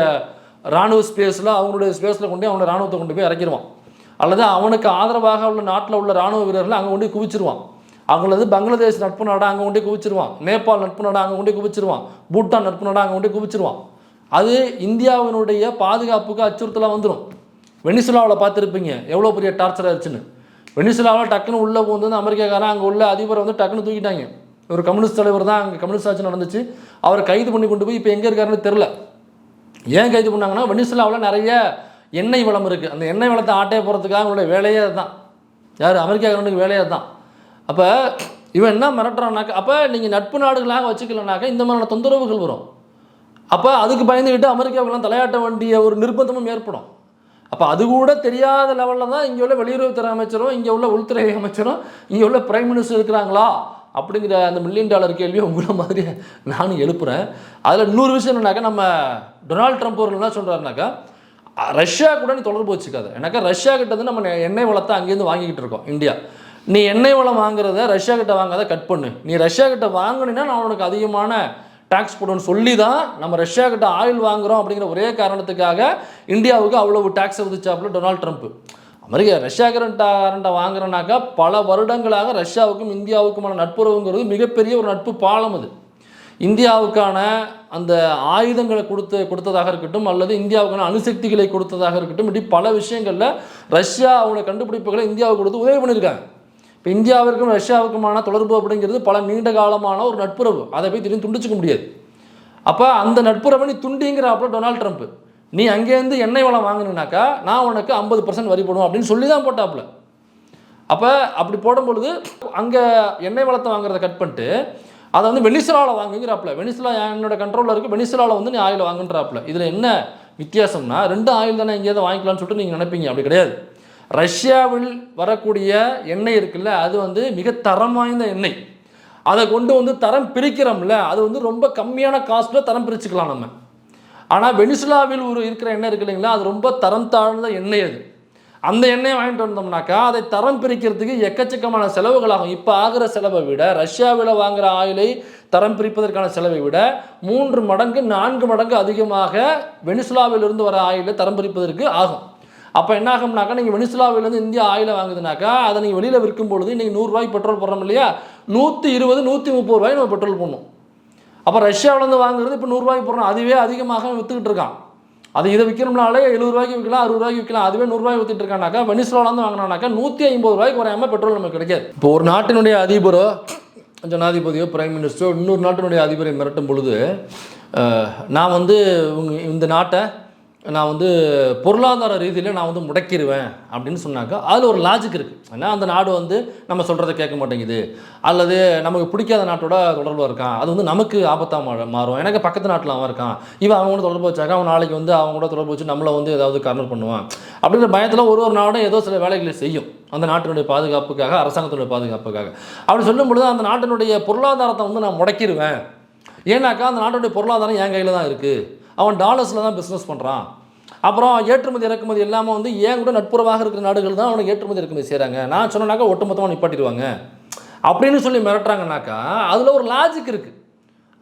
இராணுவ ஸ்பேஸில், அவனுடைய ஸ்பேஸில் கொண்டு போய் அவனுடைய இராணுவத்தை கொண்டு போய் இறக்கிடுவான். அல்லது அவனுக்கு ஆதரவாக உள்ள நாட்டில் உள்ள இராணுவ வீரர்களை அங்கே கொண்டு குவிச்சிருவான். அவங்களது பங்களாதேஷ் நட்பு நாடாக அங்கே கொண்டே குவிச்சிருவான், நேபாள் நட்பு நாடாக அங்கே கொண்டே குவிச்சிருவான், பூட்டான் நட்பு நாடாக அங்கே கொண்டே குவிச்சிருவான். அது இந்தியாவினுடைய பாதுகாப்புக்கு அச்சுறுத்தலாக வந்துடும். வெனிசுலாவில் பார்த்துருப்பீங்க எவ்வளோ பெரிய டார்ச்சர் ஆயிடுச்சுன்னு. வெனிசுலாவில் டக்குன்னு உள்ளே போந்து அமெரிக்காக்காரன் அங்கே உள்ள அதிபரை வந்து டக்குன்னு தூக்கிட்டாங்க. ஒரு கம்யூனிஸ்ட் தலைவர் தான் அங்கே கம்யூனிஸ்ட் ஆட்சி நடந்துச்சு, அவரை கைது பண்ணி கொண்டு போய் இப்போ எங்கே இருக்காருன்னு தெரில. ஏன் கைது பண்ணாங்கன்னா, வெனிசுலாவில் நிறைய எண்ணெய் வளம் இருக்குது, அந்த எண்ணெய் வளத்தை ஆட்டையை போகிறதுக்காக அவங்களுடைய வேலையே அதுதான். யார் அமெரிக்காக்காரனுக்கு வேலையே அதுதான். அப்போ இவன் என்ன மிரட்டுறான்னாக்கா, அப்போ நீங்கள் நட்பு நாடுகளாக வச்சுக்கலனாக்கா இந்த மாதிரியான தொந்தரவுகள் வரும். அப்போ அதுக்கு பயந்துக்கிட்டு அமெரிக்காவுக்கெல்லாம் தலையாட்ட வேண்டிய ஒரு நிர்பந்தமும் ஏற்படும். அப்போ அது கூட தெரியாத லெவலில் தான் இங்கே உள்ள வெளியுறவுத்துறை அமைச்சரும், இங்கே உள்ள உள்துறை அமைச்சரும், இங்கே உள்ள பிரைம் மினிஸ்டர் இருக்கிறாங்களா அப்படிங்கிற அந்த $1 மில்லியன் கேள்வியை உங்களை மாதிரி நானும் எழுப்புகிறேன். அதில் இன்னொரு விஷயம் என்னன்னாக்கா, நம்ம டொனால்ட் ட்ரம்ப் அவர்கள் என்ன சொல்கிறாருனாக்கா, ரஷ்யா கூட நீ தொடர்பு வச்சுக்காது. ஏன்னாக்கா ரஷ்யா கிட்ட வந்து நம்ம எண்ணெய் வளத்தை அங்கேருந்து வாங்கிக்கிட்டு இருக்கோம் இந்தியா. நீ எண்ணெய் வளம் வாங்குறத ரஷ்யா கிட்ட வாங்காத கட் பண்ணு. நீ ரஷ்யா கிட்ட வாங்கினா நான் உனக்கு அதிகமான டாக்ஸ் போடுன்னு சொல்லி தான் நம்ம ரஷ்யா கிட்ட ஆயில் வாங்குகிறோம் அப்படிங்கிற ஒரே காரணத்துக்காக இந்தியாவுக்கு அவ்வளவு டாக்ஸ் விதிச்சாப்புல டொனால்ட் ட்ரம்ப். ரஷ்யா கரண்ட்டை வாங்குறனாக்கா பல வருடங்களாக ரஷ்யாவுக்கும் இந்தியாவுக்குமான நட்புறவுங்கிறது மிகப்பெரிய ஒரு நட்பு பாலம். அது இந்தியாவுக்கான அந்த ஆயுதங்களை கொடுத்ததாக இருக்கட்டும், அல்லது இந்தியாவுக்கான அணுசக்திகளை கொடுத்ததாக இருக்கட்டும், இப்படி பல விஷயங்களில் ரஷ்யா அவங்களோட கண்டுபிடிப்புகளை இந்தியாவுக்கு கொடுத்து உதவி பண்ணியிருக்காங்க. இப்போ இந்தியாவிற்கும் ரஷ்யாவுக்குமான தொடர்பு அப்படிங்கிறது பல நீண்ட காலமான ஒரு நட்புறவு, அதை போய் திடீர்னு துண்டிச்சிக்க முடியாது. அப்போ அந்த நட்புறவை நீ துண்டிங்கிறாப்புல டொனால்ட் ட்ரம்ப், நீ அங்கேருந்து எண்ணெய் வளம் வாங்கினாக்கா நான் உனக்கு 50% வரி போடுவோம் அப்படின்னு சொல்லி தான் போட்டாப்புல. அப்போ அப்படி போடும்பொழுது அங்கே எண்ணெய் வளத்தை வாங்குறத கட் பண்ணிட்டு அதை வந்து வெனிசுலாவில் வாங்குங்கிறாப்புல. வெனிசுலா என்னோட கண்ட்ரோலில் இருக்குது, வெனிசுலாவில் வந்து நீ ஆயில் வாங்குன்றாப்புல. இதில் என்ன வித்தியாசம்னா, 2 ஆயில் தானே எங்கேயாவது வாங்கிக்கலாம்னு சொல்லிட்டு நீங்கள் நினைப்பீங்க, அப்படி கிடையாது. ரஷ்யாவில் வரக்கூடிய எண்ணெய் இருக்குல்ல, அது வந்து மிக தரம் வாய்ந்த எண்ணெய். அதை கொண்டு வந்து தரம் பிரிக்கிறோம்ல, அது வந்து ரொம்ப கம்மியான காஸ்ட்டில் தரம் பிரிச்சுக்கலாம் நம்ம. ஆனால் வெனிசுலாவில் இருக்கிற எண்ணெய் இருக்கு இல்லைங்களா, அது ரொம்ப தரம் தாழ்ந்த எண்ணெய். அது அந்த எண்ணெயை வாங்கிட்டு வந்தோம்னாக்கா அதை தரம் பிரிக்கிறதுக்கு எக்கச்சக்கமான செலவுகள் ஆகும். இப்போ ஆகிற செலவை விட ரஷ்யாவில் வாங்குகிற ஆயிலை தரம் பிரிப்பதற்கான செலவை விட 3 மடங்கு 4 மடங்கு அதிகமாக வெனிசுலாவிலிருந்து வர ஆயிலை தரம் பிரிப்பதற்கு ஆகும். அப்போ என்ன ஆகும்னாக்கா, நீங்கள் வெனிசுலாவிலேருந்து இந்தியா ஆயிலை வாங்குதுனாக்கா அதை நீங்கள் வெளியில் விற்கும் பொழுது இன்றைக்கி 100 ரூபாய்க்கு பெட்ரோல் போடுறோம் இல்லையா, 120 130 ரூபாய் நம்ம பெட்ரோல் போடணும். அப்போ ரஷ்யாவிலேருந்து வாங்குறது இப்போ 100 ரூபாய்க்கு போடுறோம், அதுவே அதிகமாக விற்றுக்கிட்டு இருக்கான். அது இதை விற்கிறோம்னாலே 70 ரூபாய்க்கு விற்கலாம், 60 ரூபாய்க்கு விற்கலாம், அதுவே 100 ரூபாய்க்கு விற்றுட்டு இருக்கானாக்கா வெனிசுலாவிலேருந்து வாங்கினாக்கா 150 ரூபாய்க்கு குறையாமல் பெட்ரோல் நமக்கு கிடைக்காது. இப்போ ஒரு நாட்டினுடைய அதிபரோ ஜனாதிபதியோ பிரைம் மினிஸ்டரோ இன்னொரு நாட்டினுடைய அதிபரை மிரட்டும் பொழுது, நான் வந்து இந்த நாட்டை நான் வந்து பொருளாதார ரீதியில் நான் வந்து முடக்கிடுவேன் அப்படின்னு சொன்னாக்கா அதில் ஒரு லாஜிக் இருக்குது. ஏன்னா அந்த நாடு வந்து நம்ம சொல்கிறத கேட்க மாட்டேங்குது, அல்லது நமக்கு பிடிக்காத நாட்டோட தொடர்பில் இருக்கான், அது வந்து நமக்கு ஆபத்தாக மாறும். எனக்கு பக்கத்து நாட்டில் அவன் இருக்கான், இவன் அவங்க கூட தொடர்பு வச்சாக்கா அவன் நாளைக்கு வந்து அவங்க கூட தொடர்பு வச்சு நம்மளை வந்து ஏதாவது கார்னர் பண்ணுவான் அப்படிங்கிற பயத்தில் ஒரு நாடும் ஏதோ சில வேலைகளை செய்யும் அந்த நாட்டினுடைய பாதுகாப்புக்காக, அரசாங்கத்தினுடைய பாதுகாப்புக்காக. அப்படி சொல்லும் பொழுது அந்த நாட்டினுடைய பொருளாதாரத்தை வந்து நான் முடக்கிடுவேன். ஏன்னாக்கா அந்த நாட்டுடைய பொருளாதாரம் என் கையில் தான் இருக்குது, அவன் டாலர்ஸில் தான் பிஸ்னஸ் பண்ணுறான். அப்புறம் ஏற்றுமதி இறக்குமதி எல்லாமே வந்து ஏன் கூட நட்புறவாக இருக்கிற நாடுகள் தான் அவனுக்கு ஏற்றுமதி இறக்குமதி செய்கிறாங்க. நான் சொன்னாக்கா ஒட்டுமொத்தமாக நிப்பாட்டிடுவாங்க அப்படின்னு சொல்லி மிரட்டுறாங்கனாக்கா அதில் ஒரு லாஜிக் இருக்குது,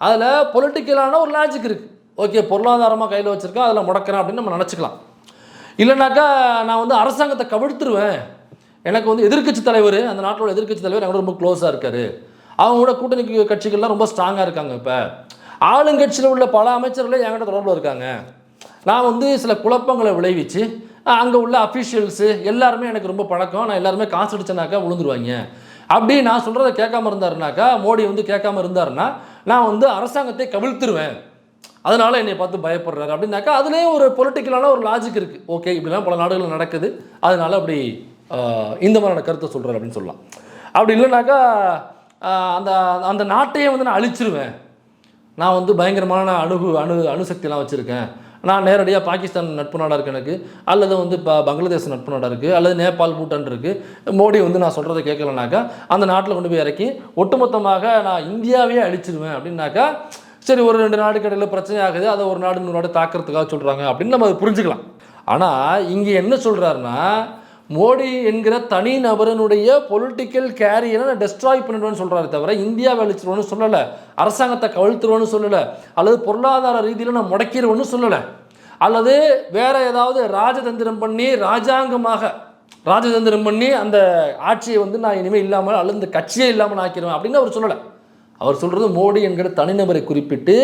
அதில் பொலிட்டிக்கலான ஒரு லாஜிக் இருக்குது. ஓகே, பொருளாதாரமாக கையில் வச்சுருக்கா அதில் முடக்கிறேன் அப்படின்னு நம்ம நினச்சிக்கலாம். இல்லைனாக்கா நான் வந்து அரசாங்கத்தை கவிழ்த்துருவேன், எனக்கு வந்து எதிர்க்கட்சி தலைவர், அந்த நாட்டோட எதிர்க்கட்சி தலைவர் எங்களோட ரொம்ப க்ளோஸாக இருக்கார், அவங்களோட கூட்டணி கட்சிகள்லாம் ரொம்ப ஸ்ட்ராங்காக இருக்காங்க, இப்போ ஆளுங்கட்சியில் உள்ள பல அமைச்சர்களே என்கிட்ட தொடர்பில் இருக்காங்க, நான் வந்து சில குழப்பங்களை விளைவிச்சு அங்கே உள்ள அஃபிஷியல்ஸு எல்லாருமே எனக்கு ரொம்ப பழக்கம், நான் எல்லாருமே காசு அடிச்சேனாக்கா விழுந்துருவாங்க அப்படி நான் சொல்கிறத கேட்காம இருந்தாருனாக்கா, மோடி வந்து கேட்காம இருந்தாருன்னா நான் வந்து அரசாங்கத்தை கவிழ்த்துருவேன், அதனால் என்னை பார்த்து பயப்படுறாரு அப்படின்னாக்கா அதுலேயும் ஒரு பொலிட்டிக்கலான ஒரு லாஜிக் இருக்குது. ஓகே, இப்படிலாம் பல நாடுகள் நடக்குது, அதனால் அப்படி இந்த மாதிரியான கருத்தை சொல்கிறார் அப்படின்னு சொல்லலாம். அப்படி இல்லைனாக்கா அந்த அந்த நாட்டையே வந்து நான் அழிச்சிருவேன், நான் வந்து பயங்கரமான அணுசக்தியெலாம் வச்சுருக்கேன், நான் நேரடியாக பாகிஸ்தான் நட்பு நாடாக இருக்குது எனக்கு, அல்லது வந்து பங்களாதேஷ் நட்பு நாடாக இருக்குது, அல்லது நேபாள் பூட்டான் இருக்குது, மோடி வந்து நான் சொல்கிறத கேட்கலனாக்கா அந்த நாட்டில் கொண்டு போய் இறக்கி ஒட்டுமொத்தமாக நான் இந்தியாவே அழிச்சிருவேன் அப்படின்னாக்கா, சரி ஒரு 2 நாடு கடையில் பிரச்சனை ஆகுது, அதை ஒரு நாடு இன்னொரு நாடு தாக்கிறதுக்காக சொல்கிறாங்க அப்படின்னு நம்ம அதை புரிஞ்சுக்கலாம். ஆனால் இங்கே என்ன சொல்கிறாருன்னா, மோடி என்கிற தனி நபரனுடைய பொலிட்டிக்கல் கேரியரை நான் டெஸ்ட்ராய் பண்ணிடுவேன்னு சொல்கிறாரு தவிர இந்தியாவை அழிச்சிருவேன்னு சொல்லலை, அரசாங்கத்தை கவிழ்த்துருவேன்னு சொல்லலை, அல்லது பொருளாதார ரீதியில் நான் முடக்கிடுவேன்னு சொல்லலை, அல்லது வேற ஏதாவது ராஜதந்திரம் பண்ணி அந்த ஆட்சியை வந்து நான் இனிமேல் இல்லாமல் அல்லது இந்த கட்சியே இல்லாமல் ஆக்கிடுவேன் அப்படின்னு அவர் சொல்லலை. அவர் சொல்கிறது மோடி என்கிற தனிநபரை குறிப்பிட்டு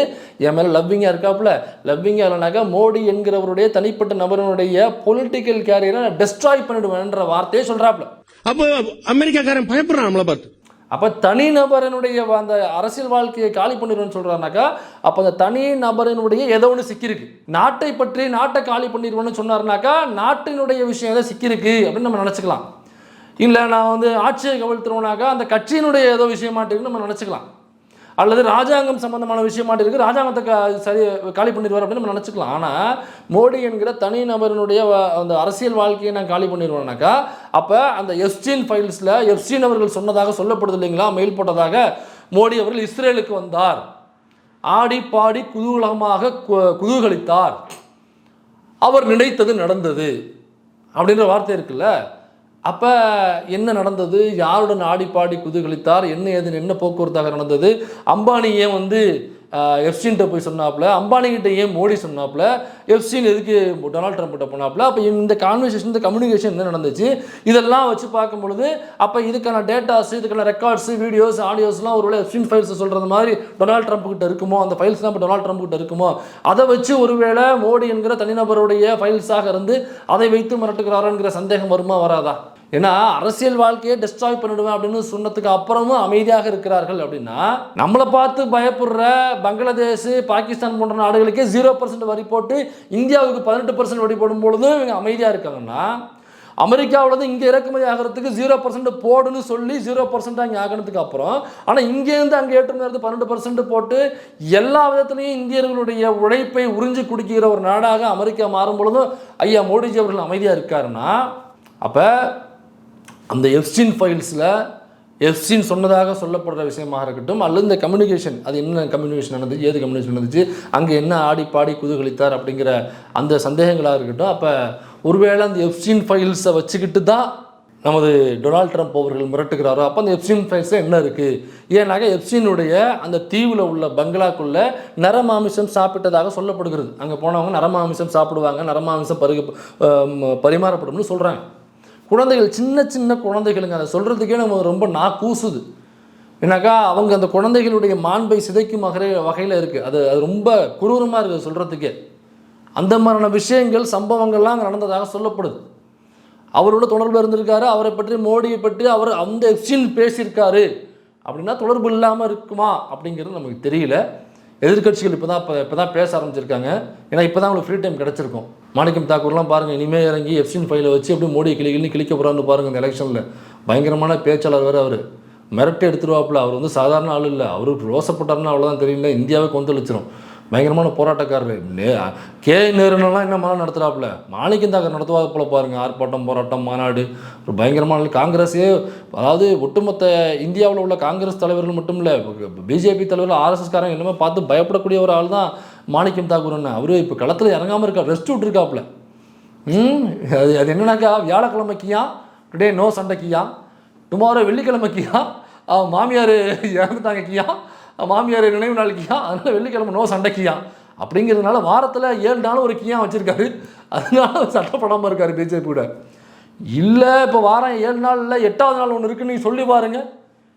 என் மேலே லவ்விங்காக இருக்காப்புல, லவ்விங்காக இல்லைனாக்கா மோடி என்கிறவருடைய தனிப்பட்ட நபருடைய பொலிட்டிக்கல் கேரியரை நான் டெஸ்ட்ராய் பண்ணிடுவேன்ற வார்த்தையை சொல்கிறாப்புல. அப்போ அமெரிக்காக்காரன் பயப்படுறான் நம்மளை பார்த்து. அப்போ தனி நபரனுடைய அந்த அரசியல் வாழ்க்கையை காலி பண்ணிடுவேன்னு சொல்கிறாருனாக்கா அப்போ அந்த தனி நபரனுடைய ஏதோ ஒன்று சிக்கியிருக்கு. நாட்டை பற்றி நாட்டை காலி பண்ணிடுவேன்னு சொன்னார்னாக்கா நாட்டினுடைய விஷயம் ஏதோ சிக்கியிருக்கு அப்படின்னு நம்ம நினச்சிக்கலாம். இல்லை நான் வந்து ஆட்சியை கவிழ்த்துருவோனாக்கா அந்த கட்சியினுடைய ஏதோ விஷயமாட்டிருக்குன்னு நம்ம நினச்சிக்கலாம். அல்லது ராஜாங்கம் சம்பந்தமான விஷயமாட்டு இருக்குது, ராஜாங்கத்தை சரி காலி பண்ணிடுவார் அப்படின்னு நம்ம நினச்சிக்கலாம். ஆனால் மோடி என்கிற தனி நபரினுடைய அந்த அரசியல் வாழ்க்கையை நான் காலி பண்ணிடுவேனாக்கா அப்போ அந்த எப்ஸ்டீன் ஃபைல்ஸில் எப்ஸ்டீன் அவர்கள் சொன்னதாக சொல்லப்படுது இல்லைங்களா, மெயில் போட்டதாக, மோடி அவர்கள் இஸ்ரேலுக்கு வந்தார், ஆடி பாடி குதூகலமாக குதூகலித்தார், அவர் நினைத்தது நடந்தது அப்படின்ற வார்த்தை இருக்குல்ல. அப்போ என்ன நடந்தது, யாருடன் ஆடிப்பாடி குதூகலித்தார், என்ன ஏதுன்னு என்ன போக்குவரத்தாக நடந்தது, அம்பானி ஏன் வந்து எப்ஸ்டீன்கிட்ட போய் சொன்னாப்புல, அம்பானிகிட்ட ஏன் மோடி சொன்னாப்புல, எப்ஸ்டீன் எதுக்கு டொனால்ட் ட்ரம்ப் கிட்ட போனாப்புல, அப்போ இந்த கான்வர்சேஷன் இந்த கம்யூனிகேஷன் என்ன நடந்துச்சு இதெல்லாம் வச்சு பார்க்கும் பொழுது அப்போ இதுக்கான டேட்டாஸ், இதுக்கான ரெக்கார்ட்ஸ், வீடியோஸ், ஆடியோஸ்லாம் ஒருவேளை எப்ஸ்டீன் ஃபைல்ஸ் சொல்கிறது மாதிரி டொனால்ட் ட்ரம்ப் கிட்ட இருக்குமோ, அந்த ஃபைல்ஸ் தான் இப்போ டொனால்ட் ட்ரம்ப் கிட்ட இருக்குமோ, அதை வச்சு ஒருவேளை மோடி என்கிற தனிநபருடைய ஃபைல்ஸாக இருந்து அதை வைத்து மிரட்டுகிறாராங்கிற சந்தேகம் வருமா வராதா? ஏன்னா அரசியல் வாழ்க்கையை டெஸ்ட்ராய் பண்ணிடுவேன் அப்படின்னு சொன்னதுக்கு அப்புறமும் அமைதியாக இருக்கிறார்கள் அப்படின்னா, நம்மளை பார்த்து பயப்படுற பங்களாதேஷ், பாகிஸ்தான் போன்ற நாடுகளுக்கே 0% வரி போட்டு இந்தியாவுக்கு 18% வரி போடும் பொழுதும் இவங்க அமைதியாக இருக்காங்கன்னா, அமெரிக்காவில் இங்கே இறக்குமதி ஆகிறதுக்கு 0% போடுன்னு சொல்லி 0% அங்கே ஆகிறதுக்கு அப்புறம், ஆனால் இங்கேருந்து அங்கே ஏற்றுமதி 12% போட்டு எல்லா விதத்துலையும் இந்தியர்களுடைய உழைப்பை உறிஞ்சி குடிக்கிற ஒரு நாடாக அமெரிக்கா மாறும் பொழுதும் ஐயா மோடிஜி அவர்கள் அமைதியாக இருக்காருன்னா அப்போ அந்த எப்ஸ்டீன் ஃபைல்ஸில் எப்ஸ்டீன் சொன்னதாக சொல்லப்படுற விஷயமாக இருக்கட்டும், அல்லது இந்த கம்யூனிகேஷன், அது என்ன கம்யூனிகேஷன் நடந்துச்சு, ஏது கம்யூனிகேஷன் நடந்துச்சு, அங்கே என்ன ஆடி பாடி குதூகலித்தார் அப்படிங்கிற அந்த சந்தேகங்களாக இருக்கட்டும். அப்போ ஒருவேளை அந்த எப்ஸ்டீன் ஃபைல்ஸை வச்சுக்கிட்டு தான் நமது டொனால்ட் ட்ரம்ப் அவர்கள் மிரட்டுகிறாரோ, அப்போ அந்த எப்ஸ்டீன் ஃபைல்ஸில் என்ன இருக்குது? ஏன்னாக்க எப்ஸ்டீனுடைய அந்த தீவில் உள்ள பங்களாக்குள்ளே நரமாமிசம் சாப்பிட்டதாக சொல்லப்படுகிறது. அங்கே போனவங்க நரமாமிசம் சாப்பிடுவாங்க, நரமாமிசம் பரிமாறப்படும்னு சொல்கிறாங்க. குழந்தைகள், சின்ன சின்ன குழந்தைகளுங்க, அதை சொல்கிறதுக்கே நம்ம ரொம்ப கூசுது. ஏன்னாக்கா அவங்க அந்த குழந்தைகளுடைய மாண்பை சிதைக்கும் வகையில் இருக்குது. அது ரொம்ப குரூரமாக இருக்குது சொல்கிறதுக்கே. அந்த மாதிரியான விஷயங்கள், சம்பவங்கள்லாம் அங்கே நடந்ததாக சொல்லப்படுது. அவரோட தொடர்பு இருந்திருக்காரு, அவரை பற்றி, மோடியை பற்றி அவர் அந்த எப்ஸ்டீன் பேசியிருக்காரு அப்படின்னா தொடர்பு இல்லாமல் இருக்குமா அப்படிங்கிறது நமக்கு தெரியல. எதிர்கட்சிகள் இப்போ தான் பேச ஆரம்பிச்சிருக்காங்க. ஏன்னா இப்போ தான் அவங்களுக்கு ஃப்ரீ டைம் கிடச்சிருக்கும். மாணிக்கம் தாக்கூர்லாம் பாருங்கள், இனிமேல் இறங்கி எப்ஸ்டீன் ஃபைலை வச்சு எப்படி மோடி கிளிக்க போகிறான்னு பாருங்கள். இந்த எலெக்ஷனில் பயங்கரமான பேச்சாளர் வேறு, அவர் மிரட்டி எடுத்துருவாப்புல. அவர் வந்து சாதாரண ஆள் இல்லை. அவருக்கு ரோசப்பட்டார்னா அவ்வளோதான் தெரியல, இந்தியாவே கொந்தளிச்சிடும். பயங்கரமான போராட்டக்காரர். கே நேருன்னெல்லாம் என்ன மாநாடு நடத்துகிறாப்புல, மாணிக்கம் தாக்கர் நடத்துவாங்க போல பாருங்கள். ஆர்ப்பாட்டம், போராட்டம், மாநாடு, ஒரு பயங்கரமான காங்கிரஸே, அதாவது ஒட்டுமொத்த இந்தியாவில் உள்ள காங்கிரஸ் தலைவர்கள் மட்டும் இல்லை, பிஜேபி தலைவர்கள், ஆர்எஸ்எஸ்காரங்க எல்லாமே பார்த்து பயப்படக்கூடிய ஒரு ஆள் தான் மாணிக்கம் தாக்கூர்னு. அவரு இப்போ களத்தில் இறங்காமல் இருக்கார், ரெஸ்ட் விட்டுருக்காப்புல. அது என்னன்னாக்கா, வியாழக்கிழமைக்கியா டுடே நோ சண்டைக்கியா, டுமாரோ வெள்ளிக்கிழமைக்கியா மாமியார் இறந்துட்டாங்கக்கியா, மாமியார் நினைவு நாளைக்கியா, அதனால் வெள்ளிக்கிழமை நோ சண்டைக்கியா அப்படிங்கிறதுனால வாரத்தில் 7 நாளும் ஒரு கியா வச்சுருக்காரு. அதனால சட்டப்படாமல் இருக்கார் பிஜேபி கூட. இல்லை இப்போ வாரம் 7 நாள் இல்லை, 8வது நாள் ஒன்று இருக்குன்னு நீங்கள் சொல்லி பாருங்கள்.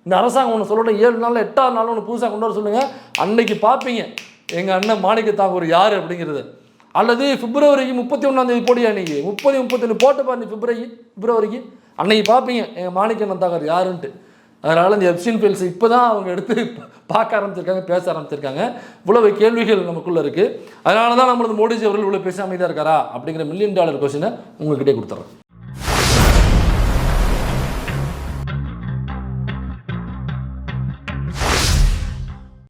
இந்த அரசாங்கம் ஒன்று சொல்லணும், 7 நாளில் 8வது நாள் ஒன்று புதுசாக கொண்டு வர சொல்லுங்கள். அன்னைக்கு பார்ப்பீங்க எங்கள் அண்ணன் மாணிக்க தாக்கூர் யார் அப்படிங்கிறது. அல்லது பிப்ரவரிக்கு 31ஆம் போடியா, அன்றைக்கி 30, 31 போட்டு பாரு, பிப்ரவரிக்கு அன்னைக்கு பார்ப்பீங்க எங்கள் மாணிக்க தாக்கூர் யாருன்ட்டு. அதனால் இந்த எப்ஸ்டீன் ஃபைல்ஸ் இப்போ தான் அவங்க எடுத்து பார்க்க ஆரம்பிச்சிருக்காங்க, பேச ஆரம்பிச்சிருக்காங்க. இவ்வளவு கேள்விகள் நமக்குள்ளே இருக்குது. அதனால தான் நம்மளது மோடிஜி அவர்கள் இவ்வளோ பேச அமைதியாக இருக்காரா அப்படிங்கிற $1 மில்லியன் கொஸ்டினை உங்கள்கிட்டே கொடுத்துட்றேன்.